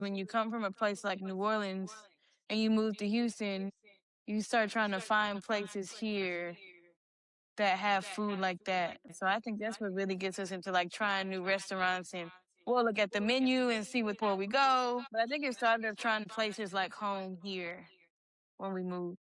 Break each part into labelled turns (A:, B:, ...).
A: When you come from a place like New Orleans and you move to Houston, you start trying to find places here that have food like that. So I think that's what really gets us into like trying new restaurants, and we'll look at the menu and see where we go. But I think it started trying places like home here when we moved.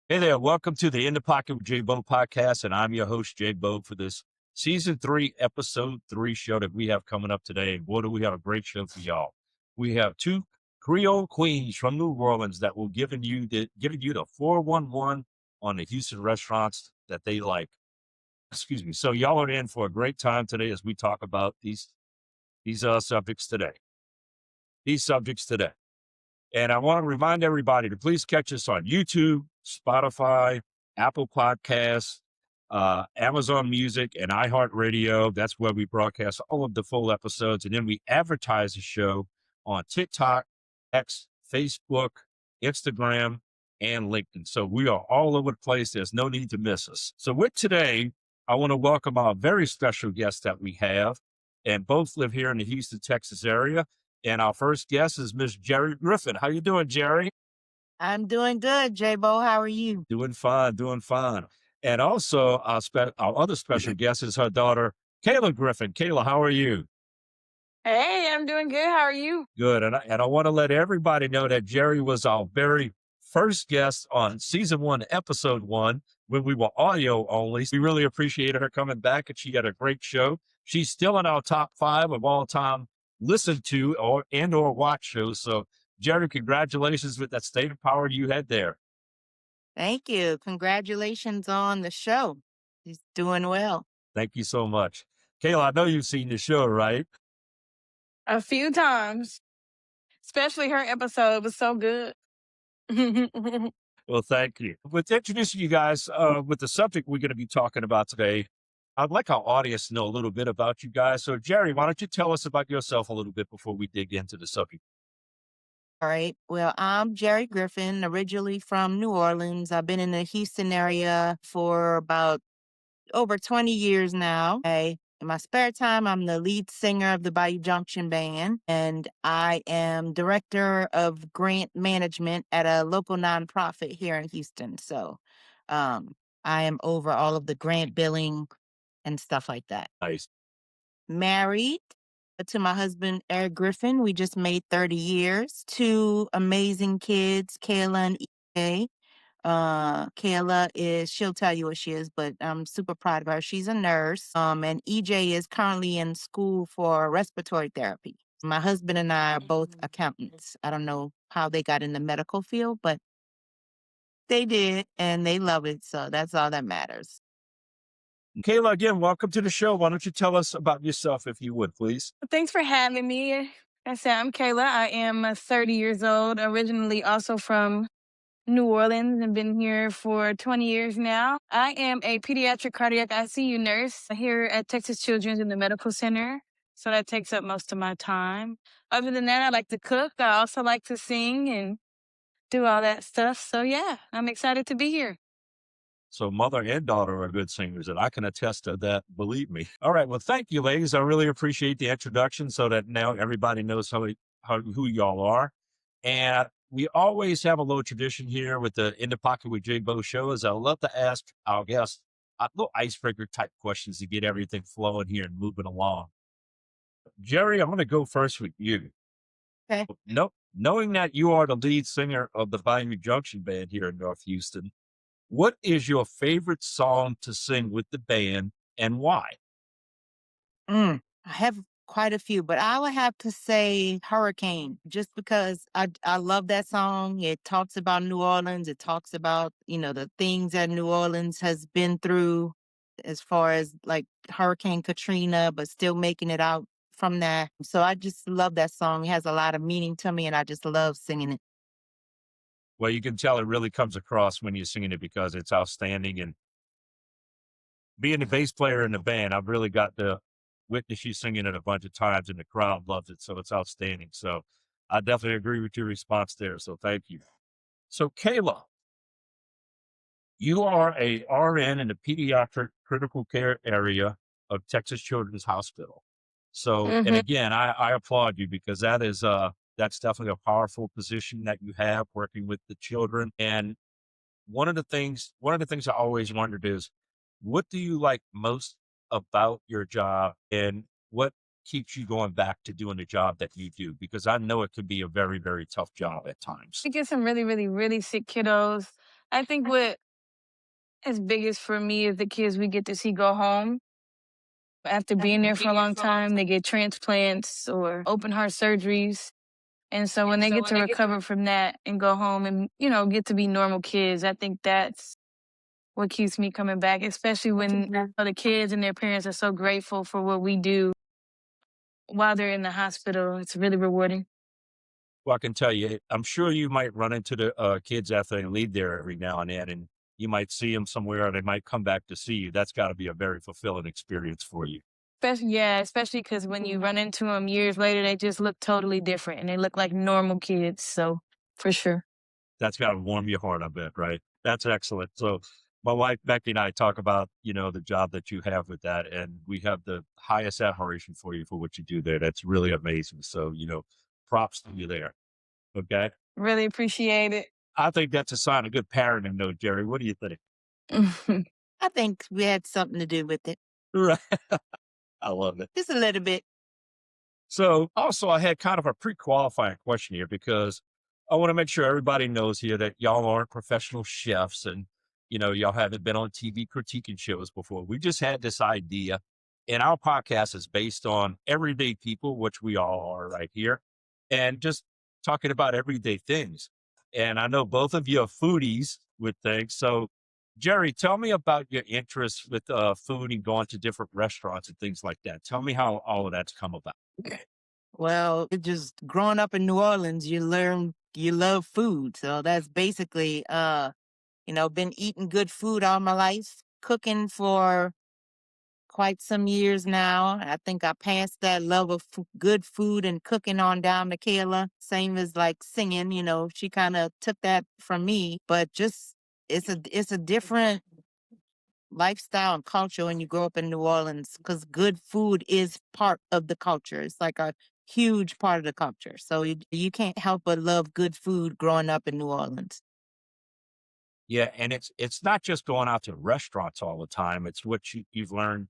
B: Hey there, welcome to the In the Pocket with JayBo podcast, and I'm your host, JayBo, for this season 3, episode 3 show that we have coming up today. And boy, do we have a great show for y'all. We have 2 Creole queens from New Orleans that will giving you the 411 on the Houston restaurants that they like. Excuse me. So y'all are in for a great time today as we talk about these subjects today. And I want to remind everybody to please catch us on YouTube, Spotify, Apple Podcasts, Amazon Music, and iHeartRadio. That's where we broadcast all of the full episodes. And then we advertise the show on TikTok, X, Facebook, Instagram, and LinkedIn. So we are all over the place. There's no need to miss us. So with today, I want to welcome our very special guest that we have, and both live here in the Houston, Texas area. And our first guest is Miss Geri Griffin. How you doing, Jeri?
C: I'm doing good, JayBo. How are you?
B: Doing fine. And also, our other special guest is her daughter, Kayla Griffin. Kayla, how are you?
A: Hey, I'm doing good. How are you?
B: Good. And I want to let everybody know that Jeri was our very first guest on season 1, episode 1, when we were audio only. We really appreciated her coming back, and she had a great show. She's still in our top 5 of all time listened to or watch shows. So, Jeri, congratulations with that state of power you had there.
C: Thank you. Congratulations on the show. He's doing well.
B: Thank you so much. Kayla, I know you've seen the show, right?
A: A few times, especially her episode was so good.
B: Well, thank you. With introducing you guys with the subject we're going to be talking about today, I'd like our audience to know a little bit about you guys. So, Jeri, why don't you tell us about yourself a little bit before we dig into the subject?
C: All right. Well, I'm Geri Griffin, originally from New Orleans. I've been in the Houston area for about over 20 years now. In my spare time, I'm the lead singer of the Bayou Junction Band, and I am director of grant management at a local nonprofit here in Houston. So I am over all of the grant billing and stuff like that.
B: Nice.
C: Married to my husband, Eric Griffin. We just made 30 years. 2 amazing kids, Kayla and EJ. Kayla she'll tell you what she is, but I'm super proud of her. She's a nurse. And EJ is currently in school for respiratory therapy. My husband and I are both accountants. I don't know how they got in the medical field, but they did, and they love it. So that's all that matters.
B: Kayla, again, welcome to the show. Why don't you tell us about yourself, if you would, please?
A: Thanks for having me. Like I said, I'm Kayla. I am 30 years old, originally also from New Orleans, and been here for 20 years now. I am a pediatric cardiac ICU nurse here at Texas Children's in the Medical Center. So that takes up most of my time. Other than that, I like to cook. I also like to sing and do all that stuff. So yeah, I'm excited to be here.
B: So mother and daughter are good singers, and I can attest to that, believe me. All right. Well, thank you, ladies. I really appreciate the introduction so that now everybody knows who y'all are. And we always have a little tradition here with the In the Pocket with JayBo show is I love to ask our guests little icebreaker type questions to get everything flowing here and moving along. Jeri, I'm going to go first with you.
C: Okay.
B: Knowing that you are the lead singer of the Bayou Junction Band here in North Houston, what is your favorite song to sing with the band and why?
C: I have quite a few, but I would have to say Hurricane, just because I love that song. It talks about New Orleans. It talks about, the things that New Orleans has been through as far as like Hurricane Katrina, but still making it out from that. So I just love that song. It has a lot of meaning to me, and I just love singing it.
B: Well, you can tell it really comes across when you're singing it because it's outstanding. And being the bass player in the band, I've really got to witnessed you singing it a bunch of times and the crowd loves it. So it's outstanding. So I definitely agree with your response there. So thank you. So Kayla, you are a RN in the pediatric critical care area of Texas Children's Hospital. So, and
A: Hmm.
B: again, I applaud you because that's definitely a powerful position that you have working with the children. And one of the things I always wondered is, what do you like most about your job, and what keeps you going back to doing the job that you do? Because I know it could be a very, very tough job at times.
A: We get some really, really, really sick kiddos. I think what is biggest for me is the kids we get to see go home after being there for a long time. They get transplants or open heart surgeries. And so when they get to recover from that and go home and, get to be normal kids, I think that's what keeps me coming back, especially when the kids and their parents are so grateful for what we do while they're in the hospital. It's really rewarding.
B: Well, I can tell you, I'm sure you might run into the kids after they leave there every now and then, and you might see them somewhere, or they might come back to see you. That's got to be a very fulfilling experience for you.
A: Especially because when you run into them years later, they just look totally different and they look like normal kids. So for sure.
B: That's got to warm your heart, I bet, right? That's excellent. So my wife Becky and I talk about, the job that you have with that, and we have the highest admiration for you for what you do there. That's really amazing. So, props to you there. Okay.
A: Really appreciate it.
B: I think that's a sign of good parenting though, Jerry. What do you think?
C: I think we had something to do with it.
B: Right. I love it.
C: Just a little bit.
B: So also I had kind of a pre-qualifying question here because I want to make sure everybody knows here that y'all aren't professional chefs, and y'all haven't been on TV critiquing shows before. We just had this idea, and our podcast is based on everyday people, which we all are right here, and just talking about everyday things. And I know both of you are foodies with things. So Jeri, tell me about your interest with food and going to different restaurants and things like that. Tell me how all of that's come about.
C: Well, just growing up in New Orleans, you learn you love food. So that's basically been eating good food all my life, cooking for quite some years now. I think I passed that love of good food and cooking on down to Kayla. Same as like singing, she kind of took that from me, but just it's a different lifestyle and culture when you grow up in New Orleans because good food is part of the culture. It's like a huge part of the culture. So you can't help but love good food growing up in New Orleans.
B: Yeah, and it's not just going out to restaurants all the time. It's what you've learned,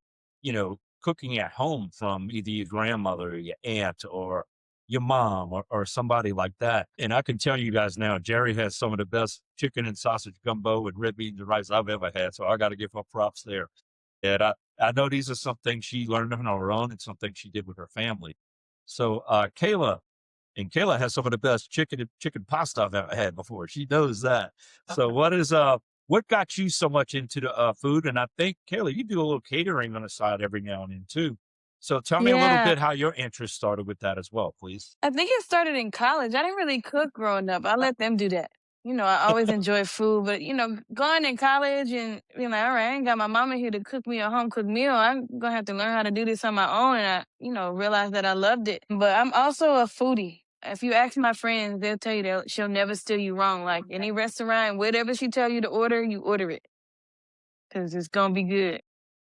B: cooking at home from either your grandmother, or your aunt, or your mom, or somebody like that. And I can tell you guys now, Jeri has some of the best chicken and sausage gumbo and red beans and rice I've ever had. So I got to give her props there. And I know these are some things she learned on her own and some things she did with her family. So Kayla has some of the best chicken pasta I've ever had before. She knows that. So what got you so much into the food? And I think Kayla, you do a little catering on the side every now and then too. So tell me a little
A: Yeah.
B: bit how your interest started with that as well, please.
A: I think it started in college. I didn't really cook growing up. I let them do that. I always enjoy food, but going in college and being like, all right, I ain't got my mama here to cook me a home cooked meal. I'm gonna have to learn how to do this on my own, and I, realized that I loved it. But I'm also a foodie. If you ask my friends, they'll tell you that she'll never steer you wrong. Like any restaurant, whatever she tell you order it because it's gonna be good.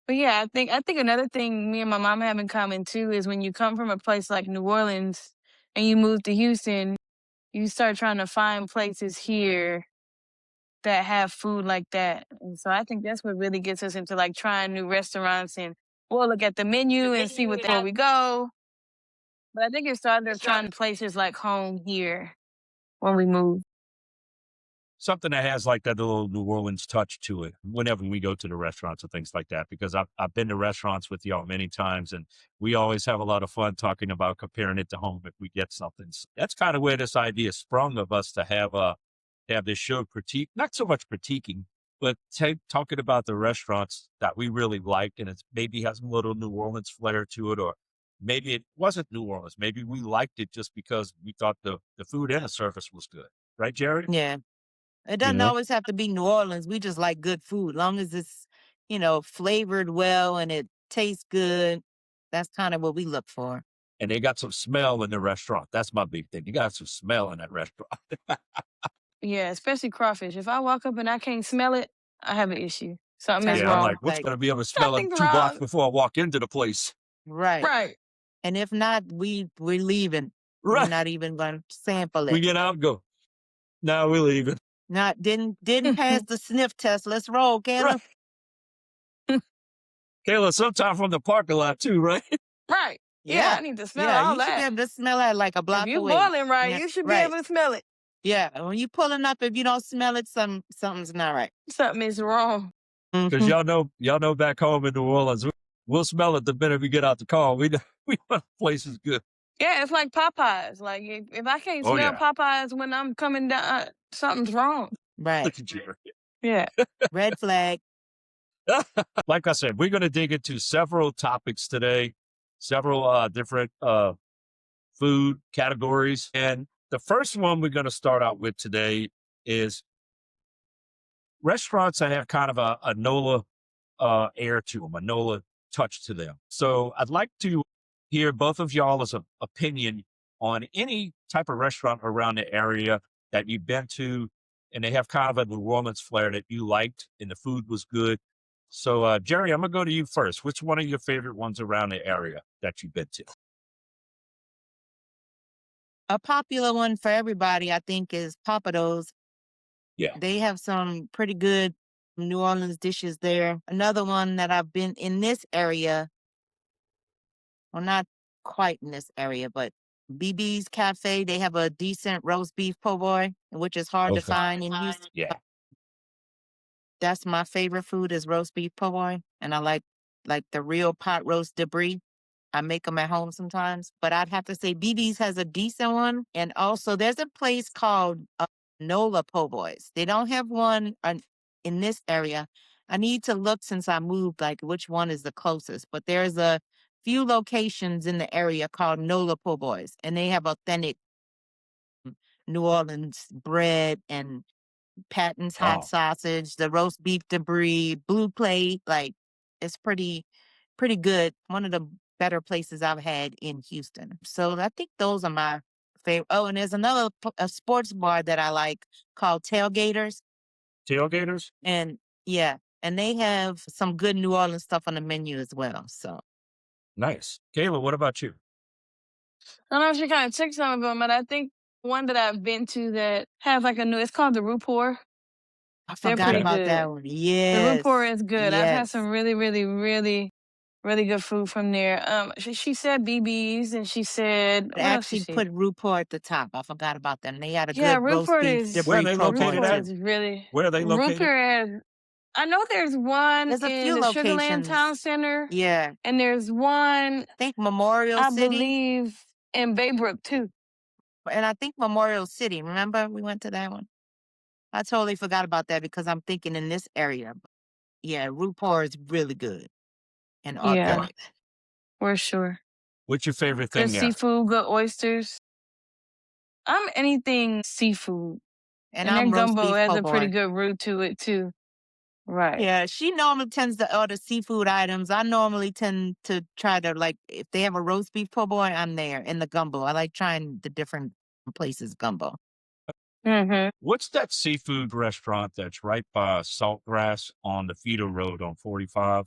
A: But yeah, I think another thing me and my mom have in common too is when you come from a place like New Orleans and you move to Houston, you start trying to find places here that have food like that. And so I think that's what really gets us into like trying new restaurants, and we'll look at the menu and see what before we go. But I think it started trying places like home here when we moved.
B: Something that has like that little New Orleans touch to it whenever we go to the restaurants and things like that, because I've been to restaurants with y'all many times, and we always have a lot of fun talking about comparing it to home if we get something. So that's kind of where this idea sprung of us to have this show critique, not so much critiquing, but talking about the restaurants that we really liked, and it maybe has a little New Orleans flair to it, or maybe it wasn't New Orleans. Maybe we liked it just because we thought the food and the service was good. Right, Jeri?
C: Yeah. It
B: You
C: doesn't
B: know?
C: always have to be New Orleans. We just like good food. Long as it's, flavored well and it tastes good. That's kind of what we look for.
B: And they got some smell in the restaurant. That's my big thing. You got some smell in that restaurant.
A: Yeah, especially crawfish. If I walk up and I can't smell it, I have an issue. Something is
B: Yeah, I'm
A: wrong.
B: like, what's going to be able to smell it
A: Nothing's
B: 2 blocks
A: wrong.
B: before I walk into the place?
C: Right.
A: Right.
C: And if not, we're leaving. We're
B: Right.
C: not even going to sample
B: We
C: it.
B: get out and go, now we're leaving.
C: Not didn't pass the sniff test. Let's roll, Kayla.
B: Right. Kayla, sometime from the parking lot too, right?
A: Right. Yeah, I need to smell all
C: you should be
A: that.
C: able to smell it like a block
A: If you
C: away.
A: boiling right,
C: Yeah,
A: you should be
C: right.
A: able to smell it.
C: Yeah, when you pulling up, if you don't smell it, something's not right.
A: Something is wrong.
B: Because y'all know back home in New Orleans, we'll smell it the minute we get out the car. We know the place is good.
A: Yeah, it's like Popeyes. Like if I can't smell Popeyes when I'm coming down, something's wrong.
C: Right.
B: Look at Jeri.
A: Yeah.
C: Red flag.
B: Like I said, we're going to dig into several topics today, several different food categories. And the first one we're going to start out with today is restaurants that have kind of a NOLA air to them, a NOLA touch to them. So I'd like to hear both of y'all's opinion on any type of restaurant around the area that you've been to, and they have kind of a New Orleans flair that you liked and the food was good. So Jeri, I'm going to go to you first. Which one of your favorite ones around the area that you've been to?
C: A popular one for everybody, I think, is Papados.
B: Yeah.
C: They have some pretty good New Orleans dishes there. Another one that I've been in this area, well, not quite in this area, but BB's Cafe, they have a decent roast beef po' boy, which is hard to find in Houston.
B: Yeah.
C: That's my favorite food is roast beef po' boy, and I like the real pot roast debris. I make them at home sometimes, but I'd have to say BB's has a decent one. And also there's a place called NOLA Po' Boys. They don't have one in this area. I need to look since I moved, like which one is the closest, but there's a few locations in the area called NOLA Po' Boys, and they have authentic New Orleans bread and Patton's hot sausage, the roast beef debris, blue plate. Like it's pretty good. One of the better places I've had in Houston. So I think those are my favorite. Oh, and there's another a sports bar that I like called Tailgaters.
B: Tailgaters?
C: And yeah, and they have some good New Orleans stuff on the menu as well. So
B: nice. Kayla, what about you?
A: I don't know if you kind of took some of them, but I think one that I've been to that has like it's called the Roupor.
C: I forgot about that one. Yes.
A: The Roupor is good.
C: Yes.
A: I've had some really, really, really, really good food from there. She said BB's and she said
C: I actually put Roupor at the top. I forgot about them. They had a good roast beef debris.
B: Where are they located at? Where are they located?
A: Roupor I know there's one
C: there's a
A: in
C: few
A: the
C: locations.
A: Sugarland Town Center.
C: Yeah.
A: And there's one,
C: I think Memorial City.
A: I believe in Baybrook too.
C: And I think Memorial City. Remember we went to that one? I totally forgot about that because I'm thinking in this area. Yeah, Roupor is really good and authentic.
A: Yeah, for sure.
B: What's your favorite thing
A: Good
B: there?
A: seafood, good oysters. I'm anything seafood.
C: And
A: their
C: I'm roast
A: gumbo
C: beef
A: has
C: po'
A: a pretty
C: boy.
A: good root to it too. Right.
C: Yeah, she normally tends to order seafood items. I normally tend to try to, like, if they have a roast beef po' boy, I'm there. In the gumbo, I like trying the different places gumbo.
A: Mm-hmm.
B: What's that seafood restaurant that's right by Saltgrass on the Feeder Road on 45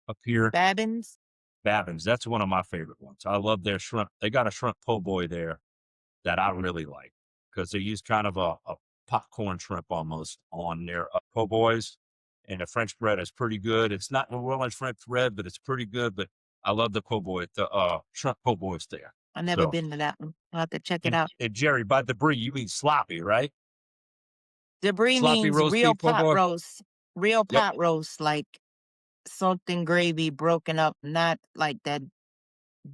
B: up here?
C: Babin's?
B: Babin's. That's one of my favorite ones. I love their shrimp. They got a shrimp po' boy there that I really like because they use kind of a popcorn shrimp almost on their po' boys. And the French bread is pretty good. It's not New Orleans French bread, but it's pretty good. But I love the po' boy, the shrimp po' boys there.
C: I've never been to that one. I'll have to check it out.
B: And Jeri, by debris, you mean sloppy, right?
C: Debris
B: sloppy
C: means
B: roast
C: real
B: beef po'
C: pot
B: boy?
C: roast. Real pot roast, like something gravy broken up, not like that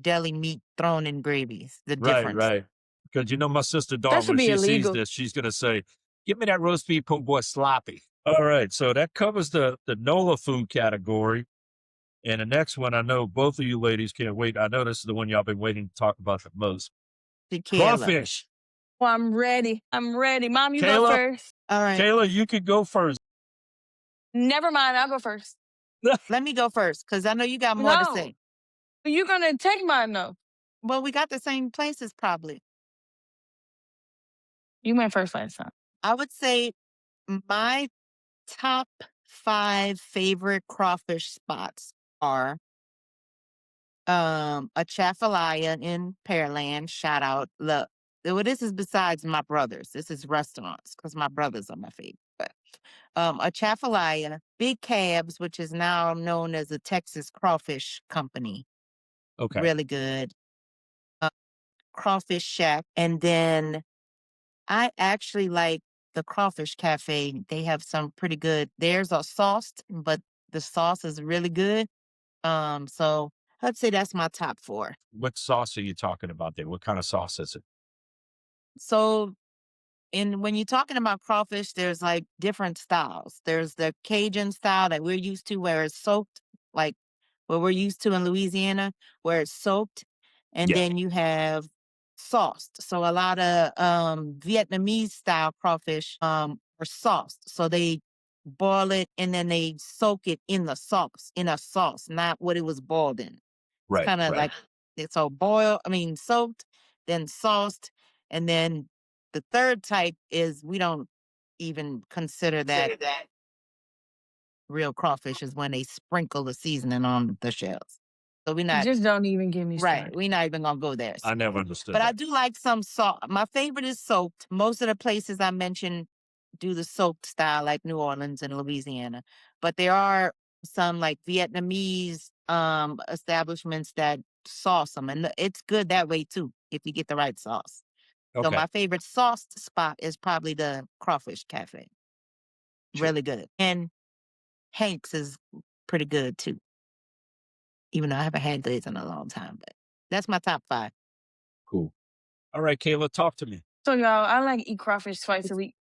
C: deli meat thrown in gravies. The difference.
B: Right. Because my sister Dawn,
A: That should
B: when
A: be
B: she
A: illegal.
B: sees this, she's going to say, "Give me that roast beef po' boy sloppy." All right, so that covers the NOLA food category. And the next one, I know both of you ladies can't wait. I know this is the one y'all been waiting to talk about the most. Crawfish.
A: Well, I'm ready. Mom, you
B: Kayla?
A: go first.
C: All right.
B: Kayla, you could go first.
A: Never mind, I'll go first.
C: Let me go first because I know you got more to say.
A: You're gonna take mine though.
C: Well, we got the same places probably.
A: You went first last time.
C: I would say my top 5 favorite crawfish spots are a Chafalaya in Pearland. Shout out. Look, well, this is besides my brothers. This is restaurants because my brothers are my favorite. But a Chafalaya, Big Cabs, which is now known as the Texas Crawfish Company.
B: Okay.
C: Really good. Crawfish Shack. And then I actually like the Crawfish Cafe. They have some pretty good. Theirs are sauced, but the sauce is really good. So I'd say that's my top 4.
B: What sauce are you talking about there? What kind of sauce is it?
C: So when you're talking about crawfish, there's like different styles. There's the Cajun style that we're used to where it's soaked, like what we're used to in Louisiana, where it's soaked. And
B: Yeah.
C: then you have sauced. So a lot of Vietnamese style crawfish are sauced. So they boil it and then they soak it in the sauce, not what it was boiled in.
B: Right.
C: Kind of like it's so soaked, then sauced, and then the third type is we don't even consider that real crawfish is when they sprinkle the seasoning on the shells. So we're not
A: Just don't even get me started.
C: right. We're not even gonna go there.
B: I never understood
C: But I
B: that.
C: do like some salt. My favorite is soaked. Most of the places I mentioned do the soaked style, like New Orleans and Louisiana. But there are some like Vietnamese establishments that sauce them, and it's good that way too if you get the right sauce. So
B: Okay.
C: my favorite sauced spot is probably the Crawfish Cafe.
B: Sure.
C: Really good. And Hank's is pretty good too. Even though I haven't had these in a long time, but that's my top 5.
B: Cool. All right, Kayla, talk to me.
A: So y'all, I like to eat crawfish twice a week.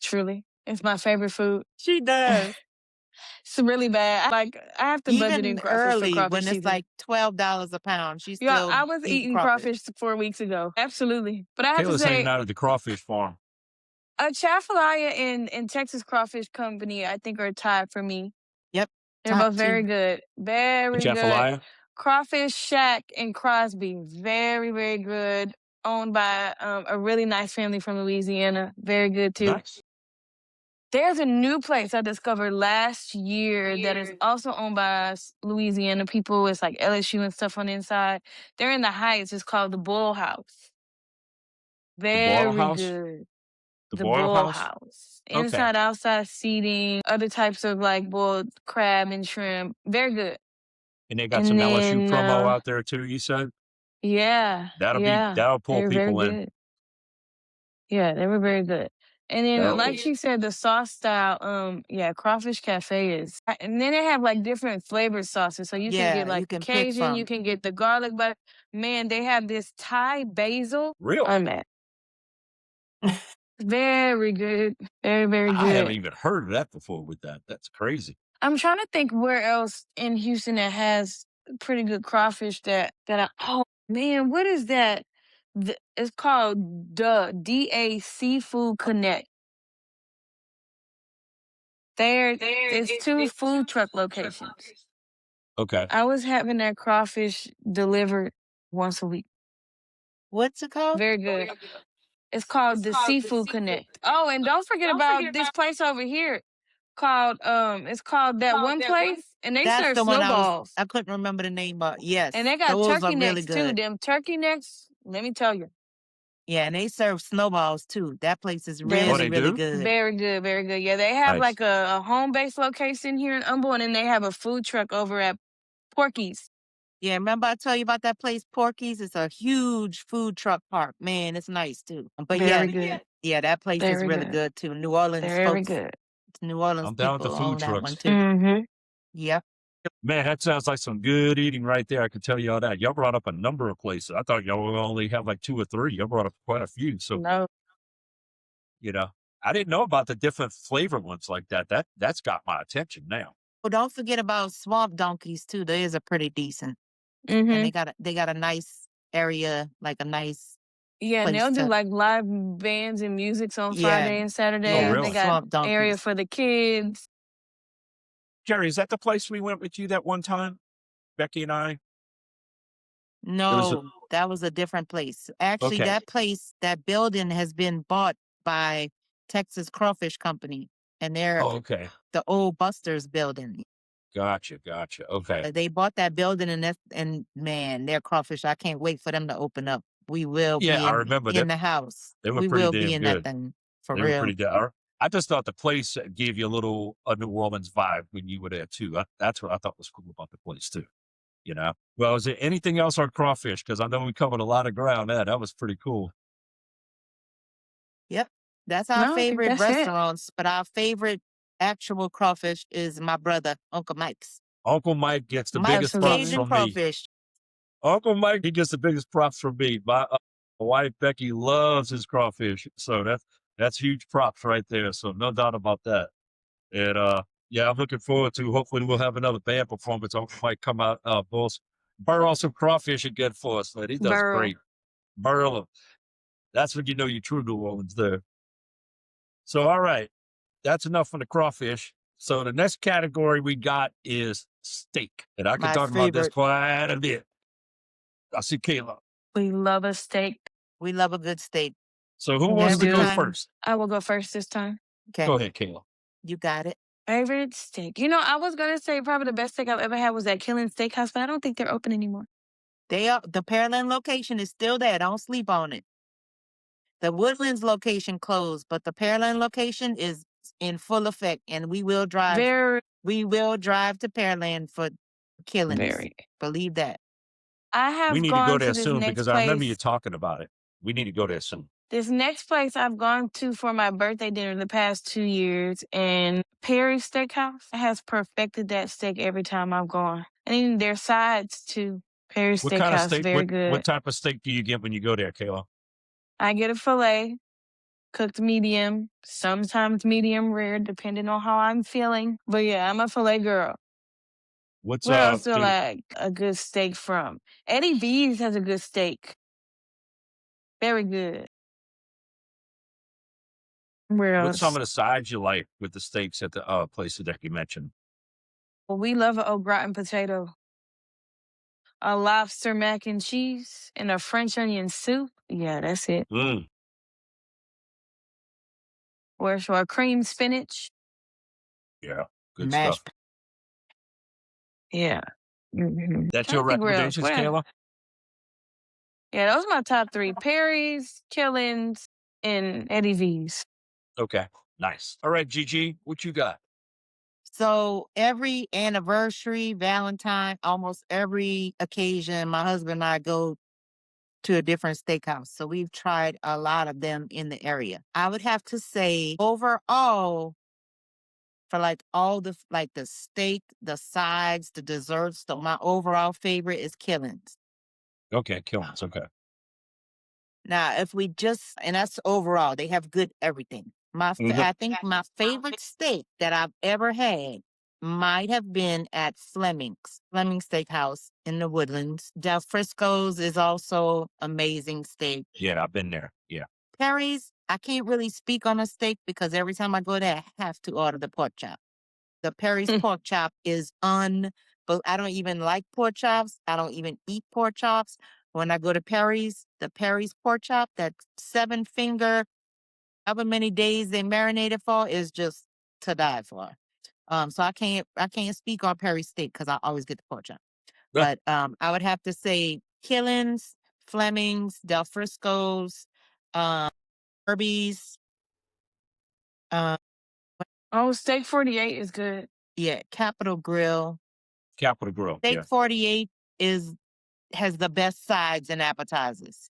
A: Truly, it's my favorite food.
C: She does.
A: It's really bad. I have to budget in
C: Even
A: crawfish for
C: early
A: crawfish
C: when it's
A: season.
C: like $12 a pound, she's
A: Yeah,
C: still
A: I was eating crawfish 4 weeks ago. Absolutely. But I have to
B: Kayla's hanging
A: say,
B: out at the crawfish farm.
A: a Chafalaya and Texas Crawfish Company, I think, are tied for me.
C: Yep.
A: They're
C: top
A: both very
C: 2.
A: good. Very good.
B: Chafalaya?
A: Crawfish Shack in Crosby. Very, very good. Owned by a really nice family from Louisiana. Very good too.
B: Nice.
A: There's a new place I discovered last year that is also owned by Louisiana people. It's like LSU and stuff on the inside. They're in the Heights. It's called the Bull House. Very
B: House?
A: good.
B: The
A: The
B: Boil
A: Bull
B: House?
A: House.
B: Okay.
A: Inside, outside seating, other types of like boiled crab and shrimp. Very good.
B: And they got
A: And
B: some
A: then,
B: LSU promo out there too, you said?
A: Yeah.
B: That'll pull
A: They were very
B: people in.
A: good. Yeah, they were very good. And then,
B: That'll-
A: like she said, the sauce style, Crawfish Cafe is. And then they have like different flavored sauces. So you can
C: Yeah,
A: get like
C: you
A: the
C: can pick
A: Cajun,
C: from.
A: you can get the garlic butter. Man, they have this Thai basil
B: Real?
A: on that. Very good. Very, very
B: I haven't
A: good.
B: even heard of that before with that. That's crazy.
A: I'm trying to think where else in Houston that has pretty good crawfish oh man, what is that? It's called DA Seafood Connect. There's 2 food truck locations.
B: Okay.
A: I was having that crawfish delivered once a week.
C: What's it called?
A: Very good. It's called the Seafood Connect. Oh, and don't forget about this place over here called it's called That One Place, and they
C: That's
A: serve
C: the one
A: snowballs.
C: I couldn't remember the name of. Yes.
A: And they got
C: those
A: turkey
C: are really
A: necks too.
C: good.
A: Them turkey necks, let me tell you.
C: Yeah, and they serve snowballs too. That place is
A: They-
C: really,
B: they
C: really
B: do?
C: good.
A: Very good, very good. Yeah, they have
B: Nice.
A: like a home-based location here in Humble, and then they have a food truck over at Porky's.
C: Yeah, remember I told you about that place, Porky's? It's a huge food truck park. Man, it's nice too. But
A: Very good.
C: yeah, that place is
A: Very
C: really
A: good.
C: good too. New Orleans
A: Very
C: folks,
A: good.
C: New Orleans
B: I'm down with the
C: people
B: food
C: own that
B: trucks.
C: one too.
A: Mm-hmm.
C: Yep.
B: Man, that sounds like some good eating right there. I can tell you all that. Y'all brought up a number of places. I thought y'all would only have like 2 or 3. Y'all brought up quite a few. So,
A: No.
B: I didn't know about the different flavor ones like that. That's got my attention now.
C: Well, don't forget about Swamp Donkeys too. Theirs are pretty decent.
A: Mm-hmm.
C: And they got a nice area, like a nice
A: Yeah, and
C: place
A: they'll do
C: to-
A: like live bands and music on
C: Yeah.
A: Friday and Saturday.
C: Yeah,
B: really?
A: They got
C: Swamp Donkeys.
A: area for the kids.
B: Jeri, is that the place we went with you that one time? Becky and I?
C: No, that was a different place. Actually,
B: Okay.
C: that place, that building has been bought by Texas Crawfish Company, and they're
B: Oh, okay.
C: the old Buster's building.
B: Gotcha. Okay.
C: They bought that building, and man, their crawfish. I can't wait for them to open up. We will
B: Yeah,
C: be
B: I remember
C: in
B: that.
C: the house.
B: They were
C: We
B: pretty
C: will be
B: damn
C: in that
B: good.
C: thing for
B: They were
C: real.
B: pretty damn. I just thought the place gave you a little a New Orleans vibe when you were there too. That's what I thought was cool about the place too. You know. Well, is there anything else on crawfish? Because I know we covered a lot of ground. That was pretty cool.
C: Yep, that's our
A: No, I think
C: favorite
A: that's it.
C: restaurants. But our favorite actual crawfish is my brother, Uncle Mike's.
B: Uncle Mike gets the biggest props
A: Absolutely.
C: Cajun
B: from me.
C: crawfish.
B: Uncle Mike, he gets the biggest props from me. My wife Becky loves his crawfish, so that's huge props right there. So no doubt about that. And yeah, I'm looking forward to. Hopefully, we'll have another band performance. Uncle Mike come out, burl some crawfish again for us. Man, he does
A: Burl.
B: great. Burl 'em. That's when you know you're true New Orleans there. So all right, that's enough for the crawfish. So the next category we got is steak, and I can
C: My
B: talk about this
C: favorite.
B: quite a bit. I see Kayla.
A: We love a steak.
C: We love a good steak.
B: So who
A: We
B: wants to
C: Every
B: go
A: do.
C: time.
B: first?
A: I will go first this time.
C: Okay,
B: Go ahead, Kayla.
C: you got it.
A: Favorite steak. You know, I was gonna say probably the best steak I've ever had was at Killing Steakhouse, but I don't think they're open anymore.
C: They are the Pearland location is still there. Don't sleep on it. The Woodlands location closed, but the Pearland location is in full effect, and we will drive.
A: Very,
C: We will drive to Pearland for Killings.
A: very.
C: Believe that.
A: I
B: We
A: have
B: need to go
A: gone to
B: there
A: this
B: soon
A: next
B: because I remember you
A: place.
B: talking about it. We need to go there soon.
A: This next place I've gone to for my birthday dinner the past 2 years, and Perry's Steakhouse has perfected that steak every time I've gone. And even their sides too. Perry's
B: What kind of
A: Steakhouse,
B: steak?
A: very
B: What
A: good.
B: type of steak do you get when you go there, Kayla?
A: I get a filet, cooked medium, sometimes medium rare, depending on how I'm feeling. But yeah, I'm a filet girl.
B: What's
A: Where else do I like a good steak from? Eddie V's has a good steak. Very good. Where
B: what's some
A: else?
B: of the sides you like with the steaks at the places that you mentioned?
A: Well, we love an au gratin potato, a lobster mac and cheese, and a French onion soup. Yeah, that's it.
B: Mm,
A: Where's our cream spinach?
B: yeah, good
C: Mashed.
B: stuff.
A: Yeah. Mm-hmm.
B: That's
A: Trying
B: your
A: to think where else.
B: recommendations, Kayla?
A: Yeah, those are my top 3. Perry's, Killings, and Eddie V's.
B: Okay, nice. All right, Gigi, what you got?
C: So every anniversary, Valentine, almost every occasion, my husband and I go to a different steakhouse. So we've tried a lot of them in the area. I would have to say overall, for like all the the steak, the sides, the desserts, my overall favorite is Killings.
B: Okay, Killings. Okay.
C: Now, if we just, and that's overall, they have good everything.
B: Mhm.
C: I think my favorite steak that I've ever had might have been at Fleming Steakhouse in the Woodlands. Del Frisco's is also amazing steak.
B: Yeah, I've been there. Yeah.
C: Perry's, I can't really speak on a steak because every time I go there, I have to order the pork chop. The Perry's pork chop is but I don't even like pork chops. I don't even eat pork chops. When I go to Perry's, the Perry's pork chop, that 7-finger, however many days they marinate it for, is just to die for. So I can't speak on Perry's steak because I always get the pork chop. But I would have to say Killings, Fleming's, Del Frisco's, Kirby's,
A: Oh, Steak 48 is good.
C: yeah, Capitol Grill.
B: Capitol Grill.
C: Steak
B: Yeah.
C: 48 has the best sides and appetizers.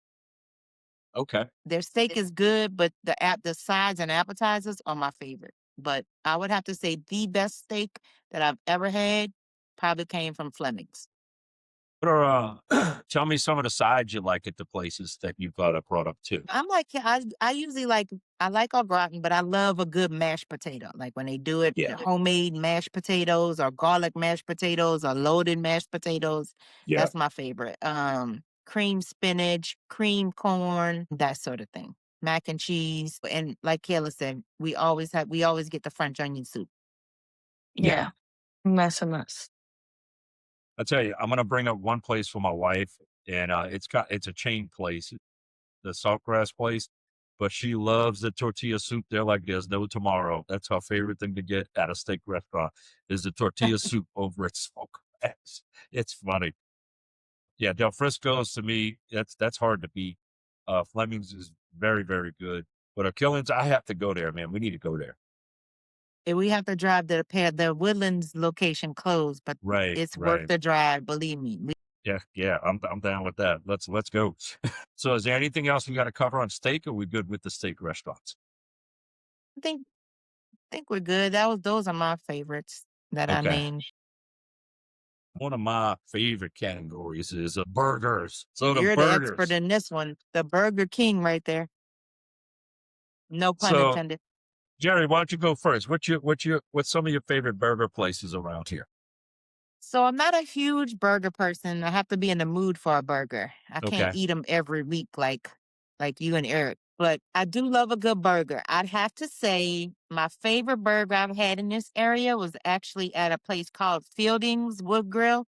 B: Okay.
C: Their steak is good, but the sides and appetizers are my favorite. But I would have to say the best steak that I've ever had probably came from Fleming's.
B: What are tell me some of the sides you like at the places that you've brought up too.
C: I'm like, I usually I like au gratin, but I love a good mashed potato. Like when they do it,
B: Yeah.
C: homemade mashed potatoes or garlic mashed potatoes or loaded mashed potatoes.
B: Yeah.
C: That's my favorite. Cream spinach, cream corn, that sort of thing. Mac and cheese. And like Kayla said, we always get the French onion soup.
A: Yeah. That's a must.
B: I tell you, I'm gonna bring up one place for my wife. and it's a chain place, the saltgrass place, but she loves the tortilla soup there like there's no tomorrow. That's her favorite thing to get at a steak restaurant is the tortilla soup over at saltgrass. It's funny. Yeah, Del Frisco's to me, that's hard to beat. Fleming's is very, very good. But Killings, I have to go there, man. We need to go there.
C: And we have to drive to the Woodlands location closed, but
B: Right,
C: it's worth
B: right.
C: the drive, believe me.
B: Yeah, I'm down with that. Let's go. So is there anything else we got to cover on steak, or are we good with the steak restaurants?
C: I think we're good. Those are my favorites that I
B: Okay.
C: named.
B: One of my favorite categories is burgers. So the
C: You're the expert
B: burgers.
C: in this one. The Burger King right there. No pun
B: So
C: intended.
B: Jeri, why don't you go first? What's some of your favorite burger places around here?
C: So I'm not a huge burger person. I have to be in the mood for a burger. I can't
B: Okay.
C: eat them every week like you and Eric. But I do love a good burger. I'd have to say my favorite burger I've had in this area was actually at a place called Fielding's Wood Grill.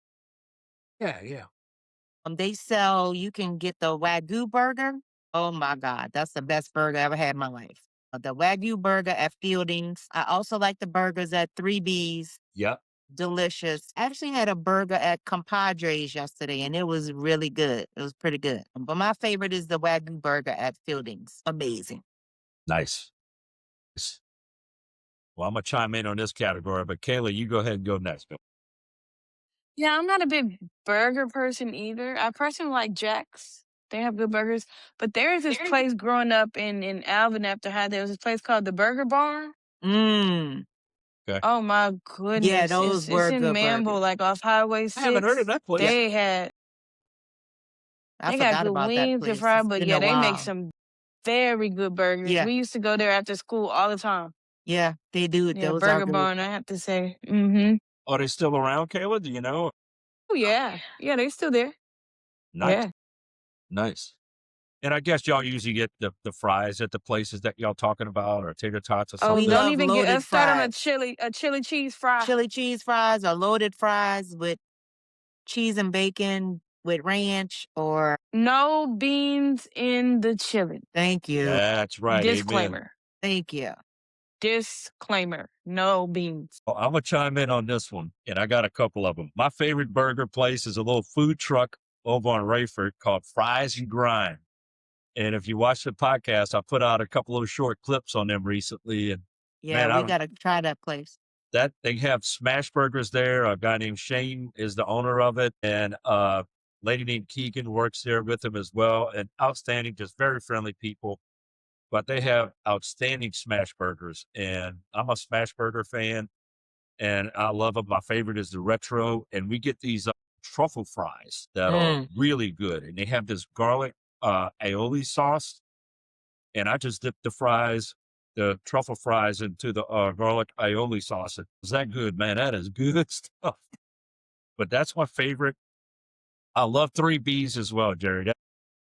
B: Yeah.
C: You can get the Wagyu burger. Oh my God, that's the best burger I ever had in my life. The Wagyu burger at Fielding's. I also like the burgers at 3B's.
B: Yep.
C: Delicious. I actually had a burger at Compadres yesterday and it was really good. It was pretty good. But my favorite is the Wagyu burger at Fielding's. Amazing.
B: Nice. Well, I'm gonna chime in on this category, but Kayla, you go ahead and go next.
A: Yeah, I'm not a big burger person either. I personally like Jack's. They have good burgers. But there is this place growing up in Alvin after high. There was this place called the Burger Barn.
C: Mmm.
B: Okay.
A: Oh my
C: Yeah,
A: goodness.
C: those
A: It's
C: were
A: in
C: good
A: Manville,
C: burgers.
A: like off Highway 6.
B: I haven't heard of that place.
C: I
A: They got
C: forgot
A: good
C: about that
A: wings and
C: place.
A: fries,
C: It's
A: but
C: been
A: yeah,
C: a
A: they make
C: while.
A: some very good burgers.
C: Yeah.
A: We used to go there after school all the time.
C: Yeah, they do.
A: Yeah,
C: Those are
A: Burger
C: good.
A: Barn, I have to say. Mm-hmm.
B: Are they still around, Kayla? Do you know?
A: Oh yeah. Yeah, they're still there.
B: Nice.
A: Yeah.
B: Nice. And I guess y'all usually get the fries at the places that y'all talking about, or tater tots or
A: Oh,
B: something.
C: We
A: don't
C: love
A: even get
C: loaded
A: us started on a
C: fries.
A: chili cheese fry.
C: Chili cheese fries or loaded fries with cheese and bacon with ranch or
A: No beans in the chili.
C: thank you.
B: That's right. Amen.
A: Disclaimer.
C: Thank you.
A: Disclaimer. No beans.
B: Well, I'm gonna chime in on this one, and I got a couple of them. My favorite burger place is a little food truck over on Rayford called Fries and Grind. And if you watch the podcast, I put out a couple of short clips on them recently, and
C: Yeah,
B: man,
C: we gotta try that place.
B: that they have smash burgers there. A guy named Shane is the owner of it, and lady named Keegan works there with him as well. And outstanding, just very friendly people. But they have outstanding smash burgers, and I'm a smash burger fan, and I love them. My favorite is the retro, and we get these truffle fries that are really good, and they have this garlic aioli sauce, and I just dip the truffle fries into the garlic aioli sauce. Is that good, man? That is good stuff. But that's my favorite. I love 3B's as well, Jeri.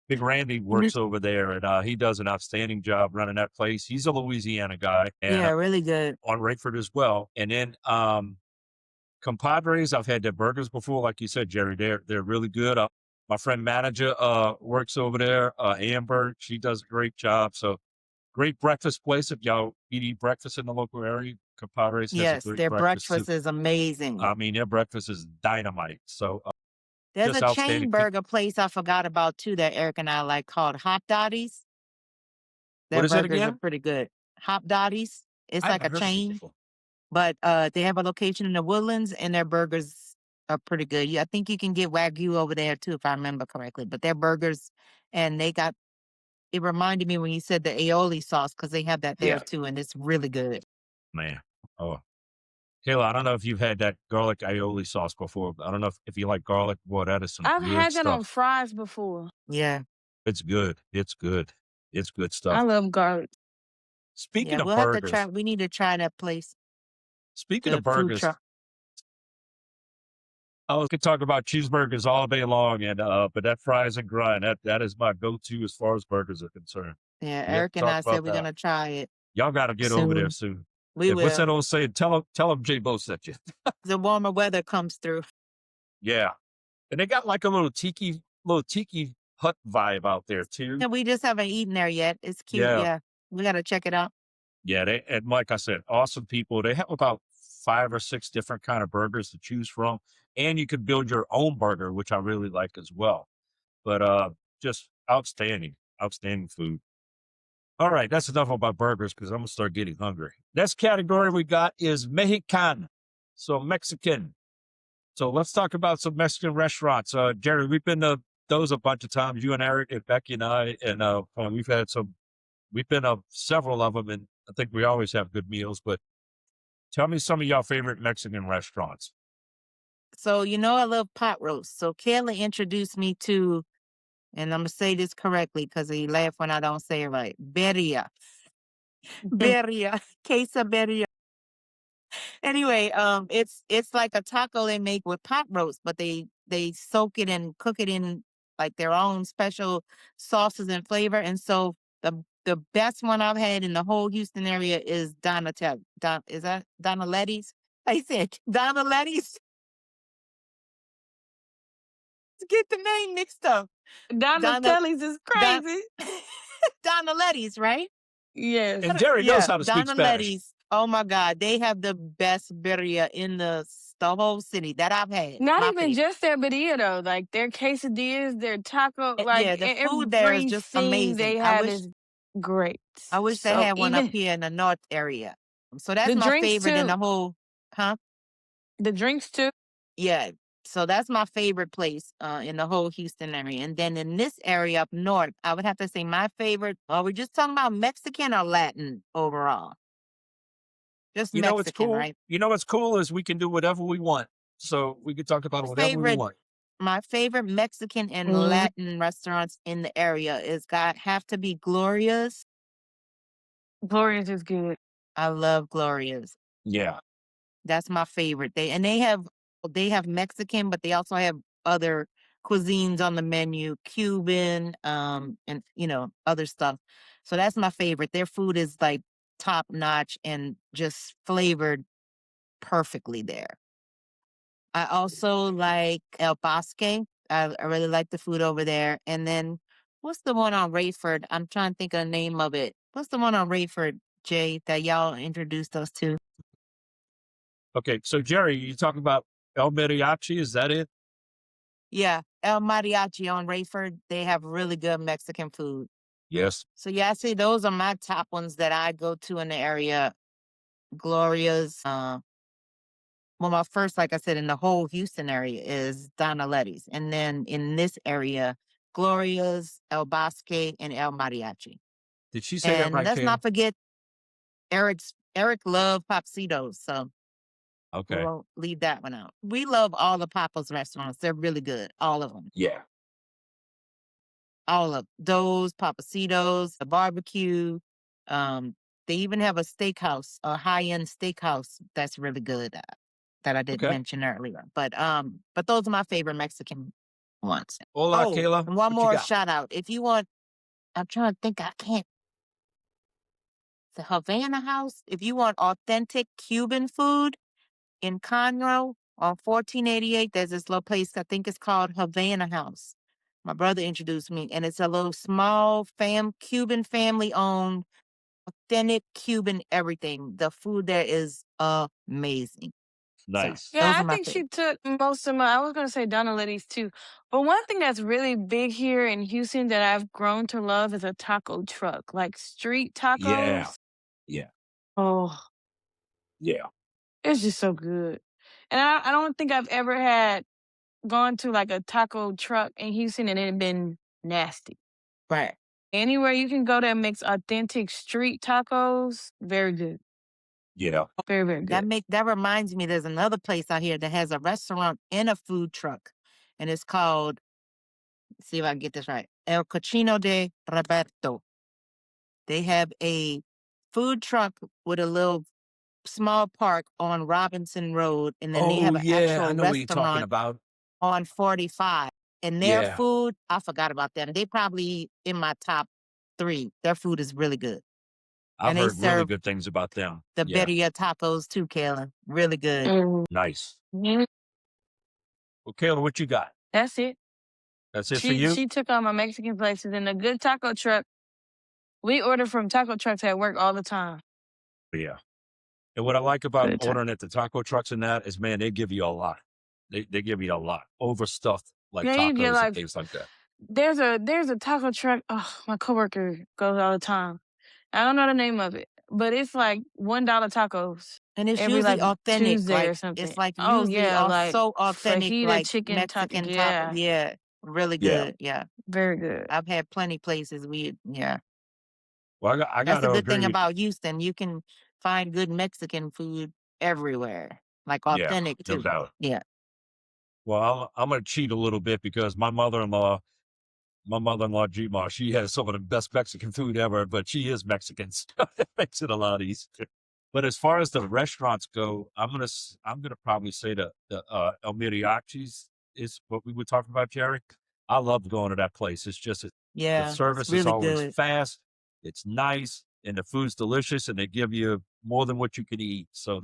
B: Big Randy works over there, and he does an outstanding job running that place. He's a Louisiana guy, and
C: Yeah, really good.
B: on Rayford as well. And then Compadres, I've had their burgers before, like you said, Jeri. They're really good. My friend manager works over there, Amber. She does a great job. So great breakfast place. If y'all eat breakfast in the local area, Compadres has
C: Yes,
B: a great
C: their
B: breakfast.
C: breakfast is amazing.
B: I mean, their breakfast is dynamite. So
C: There's
B: just
C: a
B: outstanding
C: chain burger place I forgot about too that Eric and I like called Hop Dotties. Their
B: What is it
C: burgers are
B: again?
C: pretty good. Hop Dotties. It's
B: I
C: like a
B: haven't heard of it
C: chain,
B: before.
C: but they have a location in the Woodlands and their burgers are pretty good. I think you can get Wagyu over there too, if I remember correctly. But their burgers, and it reminded me when you said the aioli sauce because they have that there
B: Yeah.
C: too, and it's really good.
B: Man. Oh, Kayla, I don't know if you've had that garlic aioli sauce before. I don't know if you like garlic. Boy, that is some
A: I've
B: good
A: had that on
B: stuff.
A: fries before.
C: Yeah.
B: It's good. It's good. It's good
A: I
B: stuff.
A: love garlic.
B: Speaking
C: Yeah,
B: of
C: we'll have to
B: burgers,
C: try. We need to try that place.
B: speaking
C: The
B: of
C: food
B: burgers,
C: truck.
B: I could talk about cheeseburgers all day long, and but that fries and grind, that is my go-to as far as burgers are concerned.
C: Yeah,
B: We have
C: Eric
B: to
C: and
B: talk
C: I
B: about
C: said we're
B: that.
C: gonna try it
B: Y'all got to get over there
C: soon.
B: soon.
C: We
B: And what's that
C: will.
B: old saying? Tell them JayBo sent you.
C: The warmer weather comes through.
B: Yeah. And they got like a little tiki little tiki hut vibe out there too.
C: And we just haven't eaten there yet. It's cute.
B: Yeah.
C: Yeah. We got to check it out.
B: Yeah, and like I said, awesome people. They have about 5 or 6 different kind of burgers to choose from, and you can build your own burger, which I really like as well. But just outstanding food. All right, that's enough about burgers because I'm gonna start getting hungry. Next category we got is Mexican, so Mexican. So let's talk about some Mexican restaurants. Jeri, we've been to those a bunch of times. You and Eric and Becky and I, and we've had some. We've been to several of them, and I think we always have good meals. But tell me some of your favorite Mexican restaurants.
C: So, I love pot roast. So Kayla introduced me to, and I'm going to say this correctly because he laugh when I don't say it right. Birria. Birria. Quesadilla. Anyway, it's like a taco they make with pot roast, but they soak it and cook it in like their own special sauces and flavor. And so the best one I've had in the whole Houston area is Donatel. Is that Donna Letty's? I said Donna Letty's. Get the name mixed up. Donna
A: Donatelli's is
C: Don,
A: crazy.
C: Donna Letty's, right?
A: Yes.
B: And Jeri knows how to speak
C: Donna
B: Spanish.
C: Letty's. Oh my God, they have the best birria in the whole city that I've had.
A: Not
C: My
A: even
C: favorite.
A: just their birria though, like their quesadillas, their taco, like
C: Yeah, the food there is just
A: everything they
C: amazing.
A: have is great.
C: I wish they
A: So
C: had one up
A: even
C: here in the north area. So that's
A: the
C: my
A: drinks
C: favorite in
A: too.
C: the whole, huh?
A: The drinks too.
C: Yeah. So that's my favorite place in the whole Houston area. And then in this area up north, I would have to say my favorite. Are we just talking about Mexican or Latin overall? Just
B: You know what's
C: Mexican,
B: cool?
C: right?
B: You know what's cool is we can do whatever we want. So we can talk about whatever we want.
C: My favorite Mexican and
A: Mhm.
C: Latin restaurants in the area have to be Gloria's.
A: Gloria's is good.
C: I love Gloria's.
B: Yeah.
C: That's my favorite. They have Mexican, but they also have other cuisines on the menu, Cuban, and other stuff. So that's my favorite. Their food is like top notch and just flavored perfectly there. I also like El Bosque. I really like the food over there. And then what's the one on Rayford? I'm trying to think of the name of it. What's the one on Rayford, Jay, that y'all introduced us to?
B: Okay. So Jeri, you talking about El Mariachi? Is that it?
C: Yeah, El Mariachi on Rayford. They have really good Mexican food.
B: Yes.
C: So yeah, I say those are my top ones that I go to in the area. Gloria's. Well, my first, like I said, in the whole Houston area is Donna Letty's. And then in this area, Gloria's, El Bosque, and El Mariachi.
B: Did she say that
C: And
B: right,
C: let's
B: Kayla?
C: not forget Eric love Popsitos. So we
B: Okay.
C: won't leave that one out. We love all the Papa's restaurants. They're really good. All of them.
B: Yeah.
C: All of those, Papacitos, the barbecue. They even have a steakhouse, a high-end steakhouse that's really good that I didn't
B: Okay.
C: mention earlier. But those are my favorite Mexican ones.
B: Hola, Kayla.
C: And one
B: What you
C: more
B: got?
C: shout out. If you want, I'm trying to think, I can't. The Havana House. If you want authentic Cuban food in Conroe on 1488, there's this little place, I think it's called Havana House. My brother introduced me, and it's a little small Cuban family owned, authentic Cuban everything. The food there is amazing.
B: Nice.
C: So,
A: Yeah,
C: those
A: I
C: are my
A: think she
C: favorites.
A: took most of my. I was gonna say Donna Letty's too, but one thing that's really big here in Houston that I've grown to love is a taco truck, like street tacos.
B: Yeah. Yeah.
A: Oh,
B: Yeah.
A: it's just so good. And I don't think I've ever had gone to like a taco truck in Houston and it had been nasty.
C: Right.
A: Anywhere you can go that makes authentic street tacos, very good.
B: Yeah.
A: Very, very good.
C: That reminds me, there's another place out here that has a restaurant and a food truck, and it's called, see if I can get this right, El Cochino de Roberto. They have a food truck with a little small park on Robinson Road, and then they have
B: Oh
C: an
B: yeah,
C: actual
B: I know what you're talking
C: restaurant
B: about.
C: on 45. And their
B: Yeah.
C: food, I forgot about them. They probably in my top 3. Their food is really good.
B: I've
C: And they
B: heard really
C: serve
B: good things about them.
C: the
B: Yeah.
C: birria tacos too, Kayla. Really good.
A: Mhm.
B: Nice.
A: Mhm.
B: Well, Kayla, what you got?
A: That's it.
B: That's it for you?
A: She took all my Mexican places, and a good taco truck. We order from taco trucks at work all the time.
B: Yeah. And what I like about
A: Good time.
B: ordering at the taco trucks and that is, man, they give you a lot. They give you a lot. Overstuffed like
A: Yeah, you get
B: tacos and
A: like
B: things like that.
A: there's a taco truck. Oh, my coworker goes all the time. I don't know the name of it, but it's like $1 tacos
C: And it's
A: every
C: usually
A: like
C: authentic,
A: Tuesday
C: like
A: or something.
C: it's like
A: Oh
C: usually
A: yeah, like
C: so authentic,
A: fajita
C: like
A: chicken taco.
C: Mexican taco.
A: Yeah,
C: Yeah, really
B: Yeah.
C: good. Yeah,
A: very good.
C: I've had plenty places. Yeah,
B: Well, I
C: that's
B: got
C: the
B: to
C: good
B: agree
C: thing
B: with
C: about Houston. You can find good Mexican food everywhere, like
B: yeah,
C: authentic
B: no
C: too.
B: doubt.
C: Yeah,
B: Well, I'm going to cheat a little bit because my mother-in-law, Gma, she has some of the best Mexican food ever, but she is Mexican, so it makes it a lot easier. But as far as the restaurants go, I'm gonna probably say the El Mariachi's is what we were talking about, Jerry. I love going to that place. It's just the
C: yeah, it's
B: service is
C: really
B: always
C: good.
B: fast, it's nice, and the food's delicious, and they give you more than what you can eat. So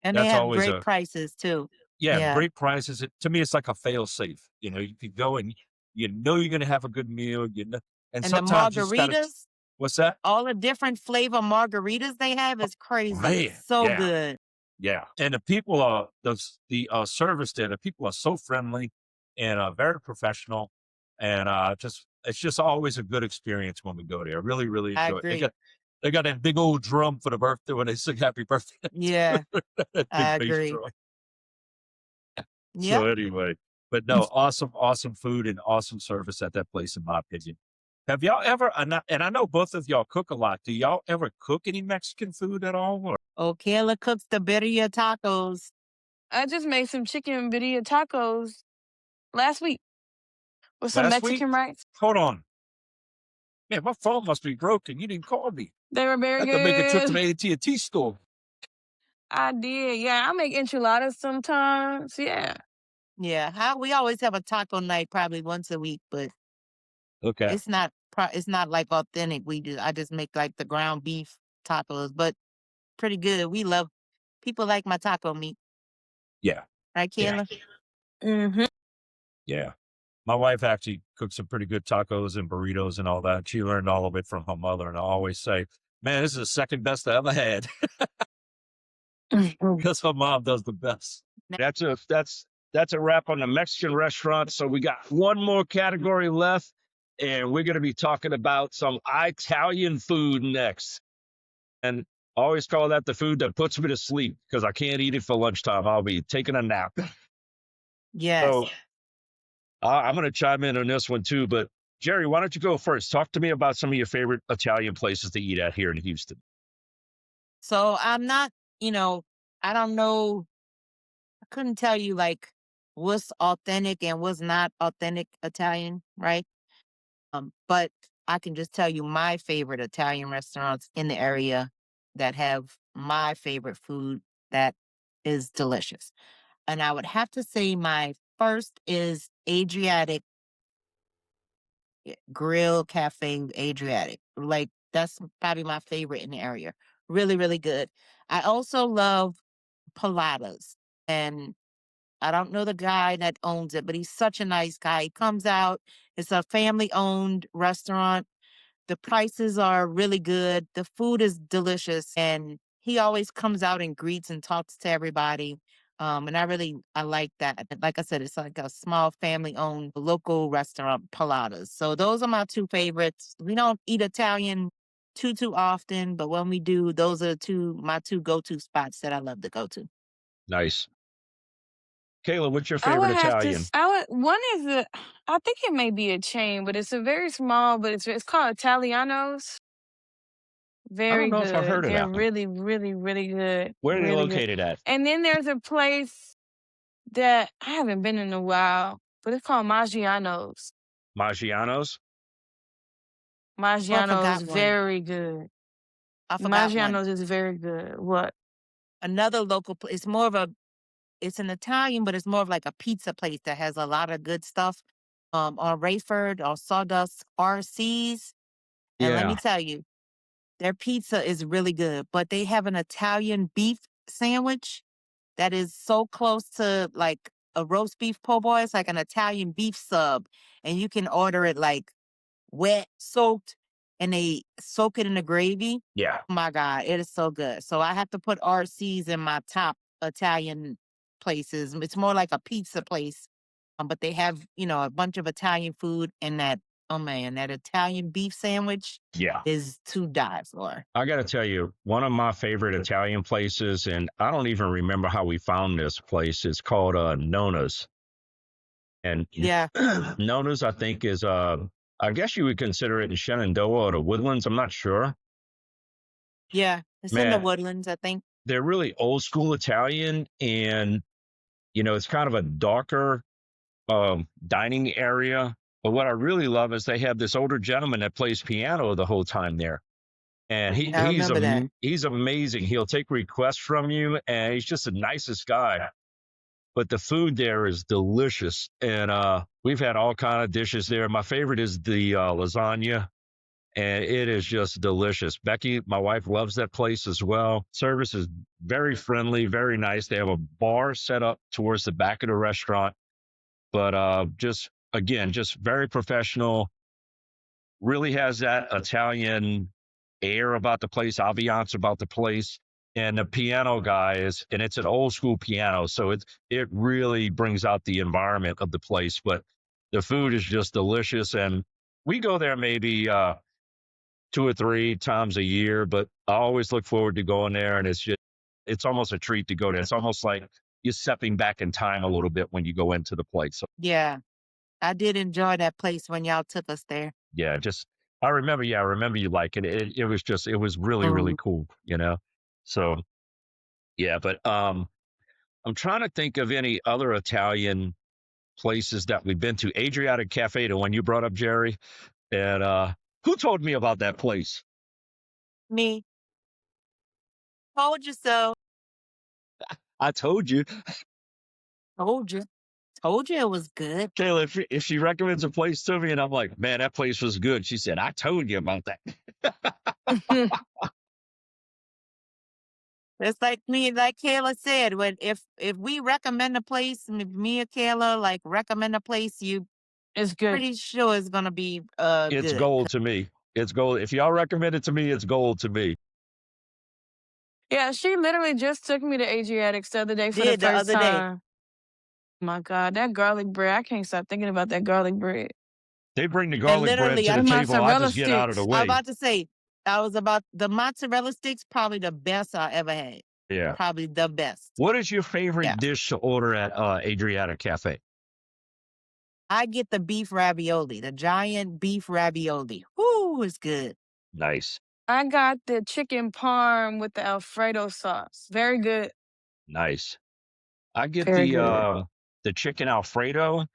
C: And they
B: that's
C: have
B: always
C: great
B: a
C: prices too.
B: yeah,
C: Yeah,
B: great prices. To me, it's like a fail safe. You know, you can go and you know you're gonna have a good meal. You know, and
C: and the
B: sometimes you just gotta.
C: margaritas,
B: What's that?
C: all the different flavor margaritas they have is crazy.
B: Man,
C: It's so
B: yeah,
C: good.
B: yeah. And the people are the service there. The people are so friendly and very professional, and just it's just always a good experience when we go there. I really, really
C: I
B: enjoy it.
C: agree.
B: They got that big old drum for the birthday when they sing happy birthday.
C: Yeah,
B: That big
C: I
B: bass
C: agree.
B: drum. So
C: Yep.
B: anyway, but no, awesome, awesome food and awesome service at that place, in my opinion. Have y'all ever, and I know both of y'all cook a lot. Do y'all ever cook any Mexican food at all? Or
C: Oh, Kayla cooks the birria tacos.
A: I just made some chicken birria tacos last week with some
B: last week?
A: Mexican rice.
B: Hold on. Man, my phone must be broken. You didn't call me.
A: They were
B: I
A: very
B: have to make a trip to
A: good.
B: the AT&T store.
A: I did. Yeah, I make enchiladas sometimes. Yeah.
C: Yeah, we always have a taco night probably once a week, but
B: Okay.
C: it's not like authentic. I just make like the ground beef tacos, but pretty good. People like my taco meat,
B: Yeah.
C: right,
B: Yeah.
C: Kayla?
A: Mm-hmm.
B: Yeah. My wife actually cooks some pretty good tacos and burritos and all that. She learned all of it from her mother. And I always say, man, this is the second best I ever had. Because her mom does the best. That's a wrap on the Mexican restaurant. So we got one more category left, and we're going to be talking about some Italian food next. And I always call that the food that puts me to sleep because I can't eat it for lunchtime. I'll be taking a nap.
C: Yes.
B: So I'm going to chime in on this one too. But Jeri, why don't you go first? Talk to me about some of your favorite Italian places to eat at here in Houston.
C: So I'm not, I don't know. I couldn't tell you like what's authentic and what's not authentic Italian, right? But I can just tell you my favorite Italian restaurants in the area that have my favorite food that is delicious. And I would have to say my first is Adriatic Grill Cafe Adriatic. Like that's probably my favorite in the area. Really, really good. I also love Pilatas. And I don't know the guy that owns it, but he's such a nice guy. He comes out, it's a family owned restaurant. The prices are really good. The food is delicious. And he always comes out and greets and talks to everybody. And I like that. Like I said, it's like a small family owned local restaurant, Pilatas. So those are my two favorites. We don't eat Italian too often, but when we do, those are my two go-to spots that I love to go to.
B: Nice. Kayla, what's your
A: I would
B: favorite
A: have to.
B: Italian?
A: One is I think it may be a chain, but it's a very small. But it's called Italianos.
B: I don't
A: Very
B: know if I
A: good.
B: heard of
A: They're
B: that one.
A: really, really, really good.
B: Where are they
A: Really good.
B: located at?
A: And then there's a place that I haven't been in a while, but it's called Maggiano's.
B: Maggiano's?
C: Oh, I
A: Maggiano's,
C: forgot one.
A: very good.
C: I forgot one.
A: Maggiano's is very good. What?
C: Another local place. It's an Italian, but it's more of like a pizza place that has a lot of good stuff. On Rayford or Sawdust RC's. And let me
B: Yeah.
C: tell you, their pizza is really good, but they have an Italian beef sandwich that is so close to like a roast beef po' boy. It's like an Italian beef sub, and you can order it like wet, soaked, and they soak it in the gravy.
B: Yeah.
C: Oh my God, it is so good. So I have to put RC's in my top Italian places. It's more like a pizza place, but they have, a bunch of Italian food, and oh man, that Italian beef sandwich
B: Yeah.
C: is to die for.
B: I got to tell you, one of my favorite Italian places, and I don't even remember how we found this place. It's called Nona's. And
C: Yeah,
B: Nona's, I think, is, I guess you would consider it in Shenandoah or the Woodlands. I'm not sure.
C: yeah. It's in the
B: Man,
C: Woodlands, I think.
B: they're really old school Italian, and, it's kind of a darker dining area. But what I really love is they have this older gentleman that plays piano the whole time there. And
C: I remember that.
B: he's amazing. He'll take requests from you, and he's just the nicest guy. But the food there is delicious, and we've had all kind of dishes there. My favorite is the lasagna, and it is just delicious. Becky, my wife, loves that place as well. Service is very friendly, very nice. They have a bar set up towards the back of the restaurant, but just very professional. Really has that Italian air about the place, ambiance about the place. And the piano guy and it's an old school piano, so it really brings out the environment of the place. But the food is just delicious, and we go there maybe 2 or 3 times a year. But I always look forward to going there, and it's almost a treat to go there. It's almost like you're stepping back in time a little bit when you go into the place. So,
C: Yeah, I did enjoy that place when y'all took us there.
B: yeah, I remember you liking it. It was really, really cool, So yeah, but I'm trying to think of any other Italian places that we've been to. Adriatic Cafe, the one you brought up, Jeri. And who told me about that place?
C: Me. Told you so.
B: I told you.
C: Told you. Told you it was good.
B: Kayla, if she recommends a place to me and I'm like, man, that place was good, she said, I told you about that.
C: It's like me, like Kayla said, if we recommend a place, if me or Kayla like recommend a place, you
A: It's good.
C: pretty sure it's gonna be
B: It's
C: good.
B: gold to me. It's gold. If y'all recommend it to me, it's gold to me.
A: Yeah, she literally just took me to Adriatic's the other day for the
C: Did the
A: first
C: other day.
A: time. My God, that garlic bread. I can't stop thinking about that garlic bread.
B: They bring the garlic bread
C: literally,
B: to the
A: And
B: table. I
A: mozzarella
B: just get out of the
A: sticks.
C: I'm
B: way.
C: about to say, the mozzarella sticks, probably the best I ever had.
B: Yeah.
C: Probably the best.
B: What is your favorite
C: Yeah.
B: dish to order at Adriatic Cafe?
C: I get the beef ravioli, the giant beef ravioli. Whoo, it's good.
B: Nice.
A: I got the chicken parm with the Alfredo sauce. Very good.
B: Nice. I get
A: Very good.
B: the chicken Alfredo,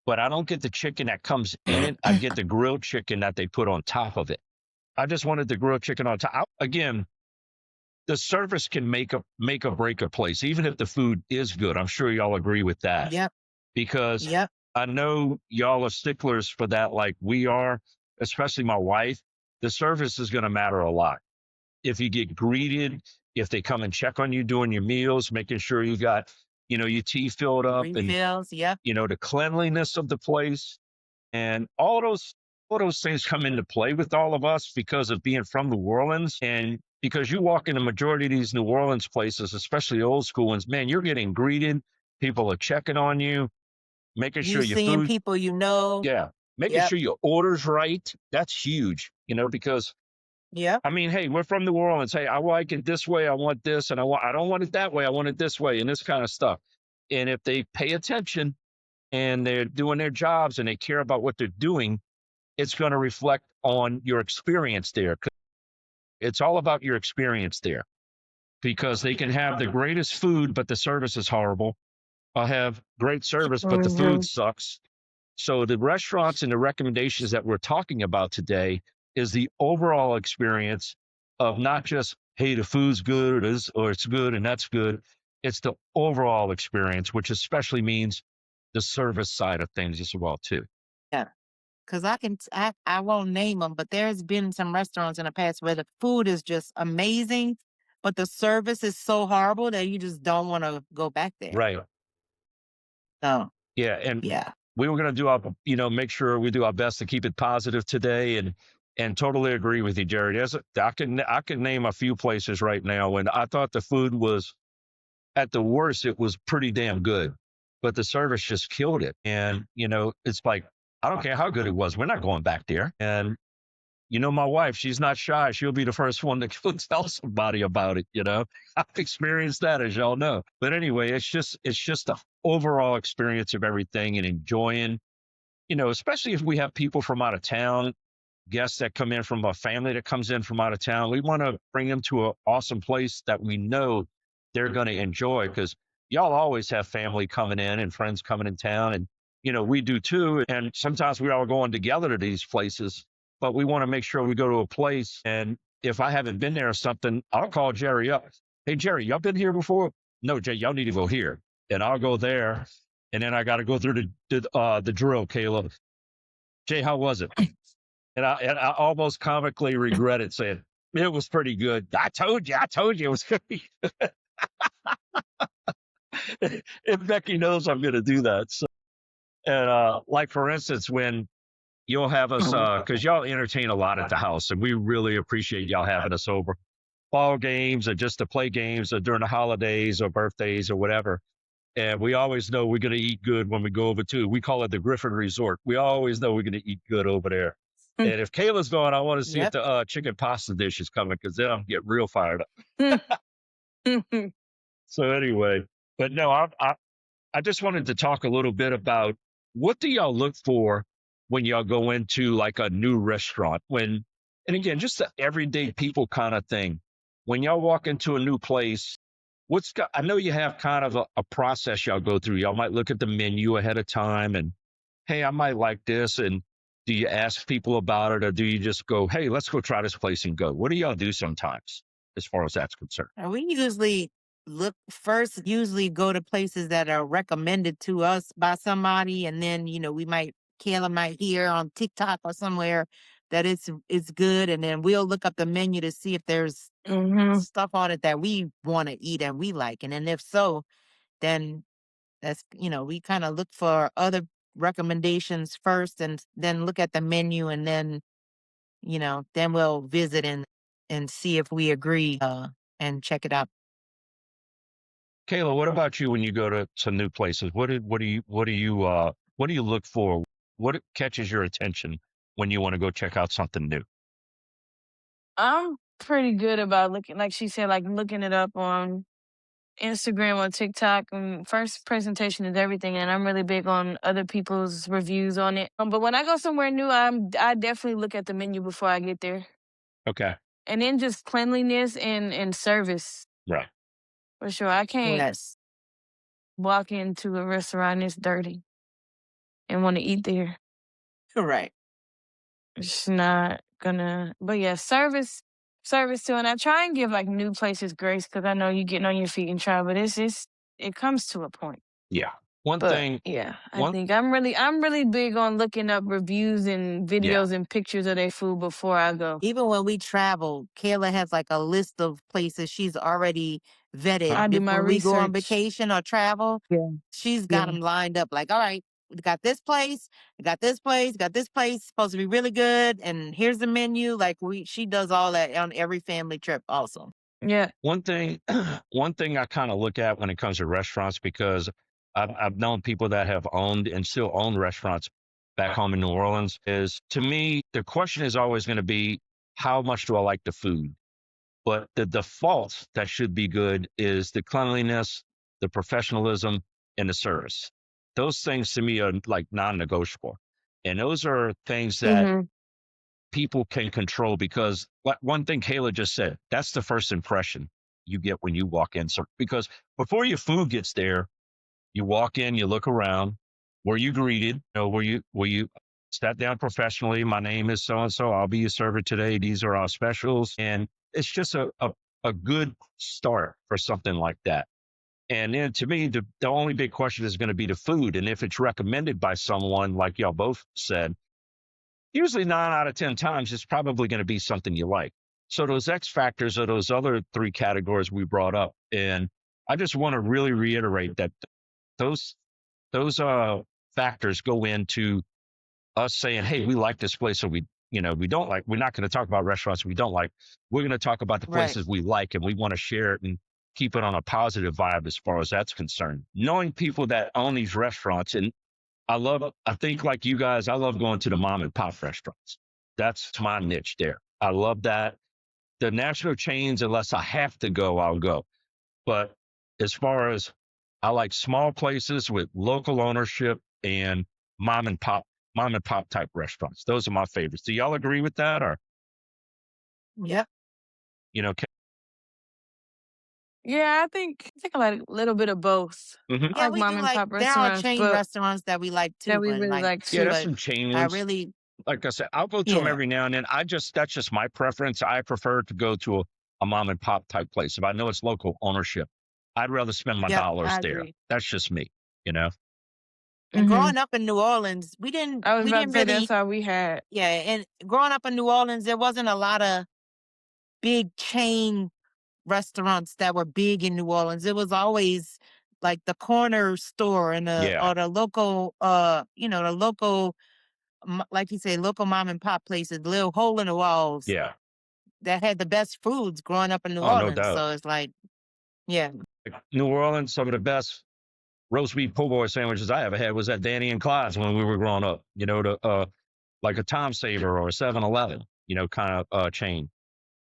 B: but I don't get the chicken that comes in it. I get the grilled chicken that they put on top of it. I just wanted the grilled chicken on top. Again, the service can make or break a place, even if the food is good. I'm sure y'all agree with that.
C: Yep.
B: Because
C: Yep.
B: I know y'all are sticklers for that, like we are, especially my wife. The service is going to matter a lot. If you get greeted, if they come and check on you during your meals, making sure you got, your tea filled up,
C: Refills. Yep.
B: and, the cleanliness of the place, and all those things come into play with all of us because of being from New Orleans. And because you walk in the majority of these New Orleans places, especially old school ones, man, you're getting greeted. People are checking on you, making sure
C: You
B: your
C: seeing
B: food,
C: people you know.
B: yeah, making
C: Yep.
B: sure your order's right. That's huge, because
C: Yep.
B: I mean, hey, we're from New Orleans. Hey, I like it this way. I want this, and I don't want it that way. I want it this way, and this kind of stuff. And if they pay attention and they're doing their jobs and they care about what they're doing, it's going to reflect on your experience there. It's all about your experience there, because they can have the greatest food, but the service is horrible. I'll have great service, but the food sucks. So the restaurants and the recommendations that we're talking about today is the overall experience of not just, hey, the food's good or it's good and that's good. It's the overall experience, which especially means the service side of things as well, too.
C: Yeah. Because I won't name them, but there's been some restaurants in the past where the food is just amazing, but the service is so horrible that you just don't want to go back there.
B: Right.
C: Oh,
B: Yeah, and
C: yeah.
B: we were going to do our, make sure we do our best to keep it positive today, and totally agree with you, Jerry. I can name a few places right now when I thought the food was at the worst, it was pretty damn good, but the service just killed it. And it's like I don't care how good it was, we're not going back there. And my wife, she's not shy. She'll be the first one to tell somebody about it. I've experienced that, as y'all know. But anyway, it's just the overall experience of everything and enjoying, especially if we have people from out of town, guests that come in from a family that comes in from out of town. We want to bring them to an awesome place that we know they're going to enjoy, because y'all always have family coming in and friends coming in town. And, we do too. And sometimes we all going together to these places, but we want to make sure we go to a place. And if I haven't been there or something, I'll call Jeri up. Hey, Jeri, y'all been here before? No, Jay, y'all need to go here. And I'll go there. And then I got to go through the drill, Kayla. Jay, how was it? And I almost comically regretted saying, it was pretty good. I told you it was good. And Becky knows I'm going to do that. So, and like, for instance, when you'll have us, because y'all entertain a lot at the house, and we really appreciate y'all having us over. Ball games or just to play games or during the holidays or birthdays or whatever. And we always know we're going to eat good when we go over too. We call it the Griffin Resort. We always know we're going to eat good over there. And if Kayla's going, I want to see if the chicken pasta dish is coming, because then I'll get real fired up. So anyway, but no, I just wanted to talk a little bit about, what do y'all look for when y'all go into like a new restaurant? And again, just the everyday people kind of thing. When y'all walk into a new place, I know you have kind of a process y'all go through. Y'all might look at the menu ahead of time and, hey, I might like this. And do you ask people about it, or do you just go, hey, let's go try this place and go? What do y'all do sometimes as far as that's concerned?
C: We usually go to places that are recommended to us by somebody. And then, Kayla might hear on TikTok or somewhere that it's good. And then we'll look up the menu to see if there's stuff on it that we want to eat and we like. And then if so, then that's, we kind of look for other recommendations first and then look at the menu, and then, then we'll visit and see if we agree and check it out.
B: Kayla, what about you when you go to new places? What do you look for? What catches your attention when you want to go check out something new?
A: I'm pretty good about looking, like she said, like looking it up on Instagram or TikTok. And first presentation is everything, and I'm really big on other people's reviews on it. But when I go somewhere new, I definitely look at the menu before I get there.
B: Okay.
A: And then just cleanliness and service.
B: Right.
A: For sure. I can't walk into a restaurant and it's dirty and want to eat there.
C: Right.
A: It's not gonna, but yeah, service too. And I try and give like new places grace, because I know you getting on your feet and try, but it comes to a point.
B: Yeah.
A: I think I'm really big on looking up reviews and videos and pictures of their food before I go.
C: Even when we travel, Kayla has like a list of places she's already vetted
A: I do my
C: before we go on
A: research.
C: vacation or travel.
A: Yeah.
C: She's got them lined up. Like, all right, we got this place, we got this place, got this place, supposed to be really good, and here's the menu. Like, she does all that on every family trip also.
A: Yeah.
B: One thing I kind of look at when it comes to restaurants, because I've known people that have owned and still own restaurants back home in New Orleans, is, to me, the question is always going to be, how much do I like the food? But the default that should be good is the cleanliness, the professionalism, and the service. Those things to me are like non-negotiable. And those are things that people can control, because one thing Kayla just said, that's the first impression you get when you walk in. So, because before your food gets there, you walk in, you look around, were you greeted? Were you sat down professionally? My name is so and so. I'll be your server today. These are our specials. And it's just a good start for something like that. And then, to me, the only big question is going to be the food. And if it's recommended by someone, like y'all both said, usually 9 out of 10 times, it's probably going to be something you like. So those X factors are those other 3 categories we brought up. And I just want to really reiterate that those Those factors go into us saying, hey, we like this place, so we don't like. We're not going to talk about restaurants we don't like. We're going to talk about the places we like, and we want to share it and keep it on a positive vibe as far as that's concerned. Knowing people that own these restaurants, and I think like you guys, I love going to the mom and pop restaurants. That's my niche there. I love that. The national chains, unless I have to go, I'll go. But as far as I like small places with local ownership and mom and pop type restaurants. Those are my favorites. Do y'all agree with that? Or
C: Yep.
A: Yeah, I think I like a little bit of both.
B: Mhm.
A: I
C: Yeah,
A: like
C: we
A: mom
C: do
A: and pop
C: there are
A: restaurants,
C: chain
A: but
C: restaurants that we like too,
A: that we
C: but
A: really
C: like,
A: like
B: Yeah,
A: too.
B: there's
C: but
B: some chain
C: I
B: ones.
C: really,
B: Like I said, I'll go to them
C: yeah,
B: every now and then. That's just my preference. I prefer to go to a mom and pop type place. If I know it's local ownership, I'd rather spend my
C: yep,
B: dollars
C: I
B: there.
C: agree.
B: That's just me, you know?
C: And
A: hmm
C: growing up in New Orleans,
A: I was
C: we
A: about to
C: didn't
A: say that's
C: really,
A: all we had.
C: yeah. And growing up in New Orleans, there wasn't a lot of big chain restaurants that were big in New Orleans. It was always like the corner store and
B: Yeah,
C: or the local, the local, like you say, local mom and pop places, little hole in the walls
B: yeah.
C: that had the best foods growing up in New
B: Oh, no
C: Orleans.
B: doubt.
C: So it's like, yeah,
B: Like New Orleans, some of the best roast beef po' boy sandwiches I ever had was at Danny and Clyde's when we were growing up. Like a Tom Saver or a 7-Eleven, kind of chain.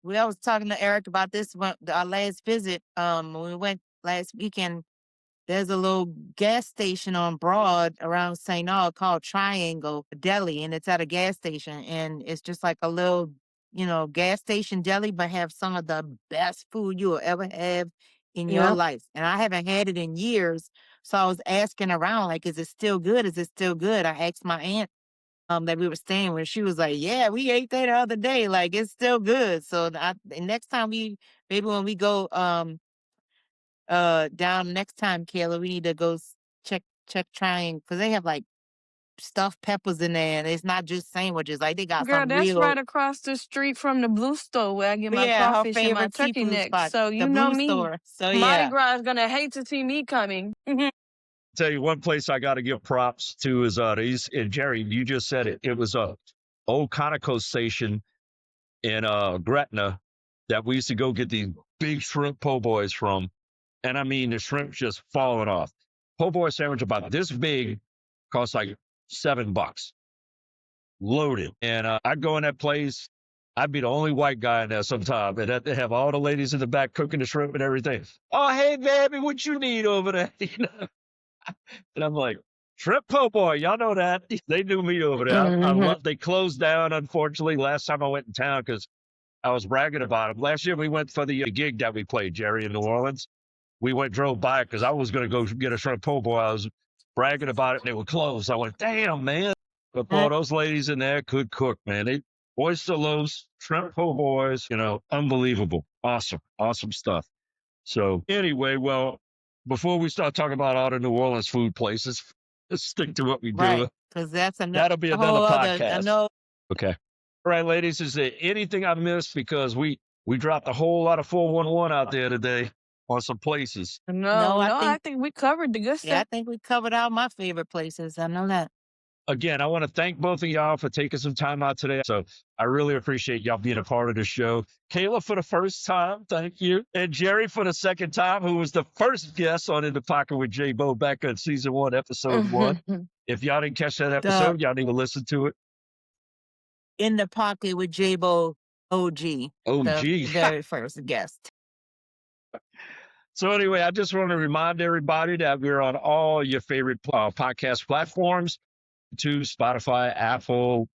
C: I was talking to Eric about this when our last visit. When we went last weekend, there's a little gas station on Broad around St. Aug called Triangle Deli, and it's at a gas station, and it's just like a little, gas station deli, but have some of the best food you will ever have in your
A: Yep.
C: life. And I haven't had it in years, so I was asking around, like, is it still good? Is it still good? I asked my aunt that we were staying with. She was like, "Yeah, we ate that the other day. Like, it's still good." So the next time maybe when we go down next time, Kayla, we need to go check trying because they have like stuffed peppers in there, and it's not just sandwiches. Like they got
A: Girl,
C: some
A: that's
C: real,
A: right across the street from the Blue Store where I get my
C: yeah, her
A: crawfish and my
C: favorite
A: turkey
C: seafood
A: necks.
C: spot,
A: So
C: the
A: you know
C: Blue
A: me.
C: Store. So
A: Mardi
C: yeah,
A: Gras is gonna hate to see me coming.
B: Tell you one place I got to give props to is and Jeri, you just said it. It was a old Conoco station in Gretna that we used to go get these big shrimp po' boys from. And I mean, the shrimp just falling off. Po' boy sandwich about this big cost like $7, loaded. And I'd go in that place. I'd be the only white guy in there sometime. And they have all the ladies in the back cooking the shrimp and everything. Oh, hey, baby, what you need over there? And I'm like, shrimp po' boy, y'all know that. They knew me over there.
A: hmm
B: They closed down, unfortunately, last time I went in town because I was bragging about them. Last year we went for the gig that we played, Jeri, in New Orleans. We drove by because I was going to go get a shrimp po' boy. I was bragging about it and they were closed. I went, damn, man. But boy, those ladies in there could cook, man. They oyster loaves, shrimp po' boys, unbelievable. Awesome. Awesome stuff. So anyway, well, before we start talking about all the New Orleans food places, let's stick to what we do.
C: right. Because that's
B: That'll be
C: a
B: another
C: whole other. I
B: podcast.
C: know.
B: Okay. All right, ladies, is there anything I missed? Because we dropped a whole lot of 411 out there today on some places.
C: No,
A: I think we covered the good
C: yeah, I
A: stuff.
C: think we covered all my favorite places. I know that.
B: Again, I want to thank both of y'all for taking some time out today. So I really appreciate y'all being a part of the show. Kayla for the first time, thank you. And Jeri for the second time, who was the first guest on In the Pocket with JayBo back on season 1, episode 1. If y'all didn't catch that episode, y'all need to listen to it.
C: In the Pocket with JayBo OG. The very first guest.
B: So anyway, I just want to remind everybody that we're on all your favorite podcast platforms, to Spotify, Apple,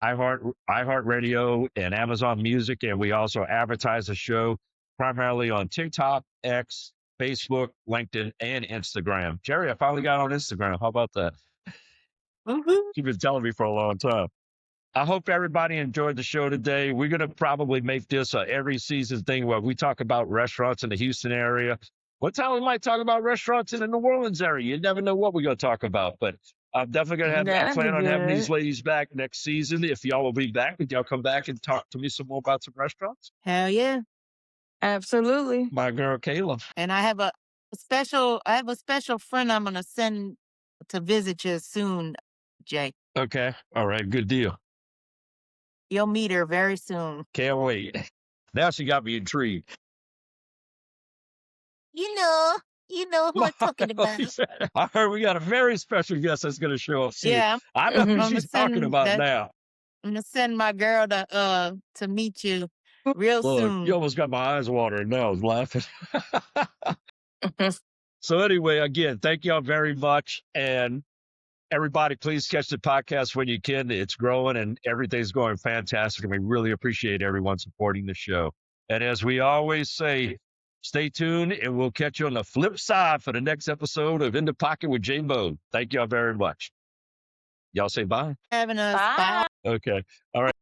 B: iHeartRadio, and Amazon Music. And we also advertise the show primarily on TikTok, X, Facebook, LinkedIn, and Instagram. Jeri, I finally got on Instagram. How about that? You've been telling me for a long time. I hope everybody enjoyed the show today. We're going to probably make this a every season thing where we talk about restaurants in the Houston area. One time we might talk about restaurants in the New Orleans area. You never know what we're going to talk about, but I'm definitely going to I plan on having these ladies back next season. If y'all will be back, would y'all come back and talk to me some more about some restaurants?
C: Hell yeah.
A: Absolutely.
B: My girl, Kayla.
C: And I have a special friend I'm going to send to visit you soon, Jay.
B: Okay. All right. Good deal.
C: You'll meet her very soon.
B: Can't wait. Now she got me intrigued.
C: You know who I'm talking about.
B: I heard we got a very special guest that's going to show up soon.
C: Yeah,
B: I know who
C: I'm
B: she's talking about now.
C: gonna send my girl to meet you real
B: Look,
C: soon.
B: you almost got my eyes watering now. I was laughing. So anyway, again, thank y'all very much. And everybody, please catch the podcast when you can. It's growing and everything's going fantastic. And we really appreciate everyone supporting the show. And as we always say, stay tuned and we'll catch you on the flip side for the next episode of In the Pocket with JayBo. Thank y'all very much. Y'all say bye.
C: Having us.
A: Bye.
C: Bye.
B: Okay. All right.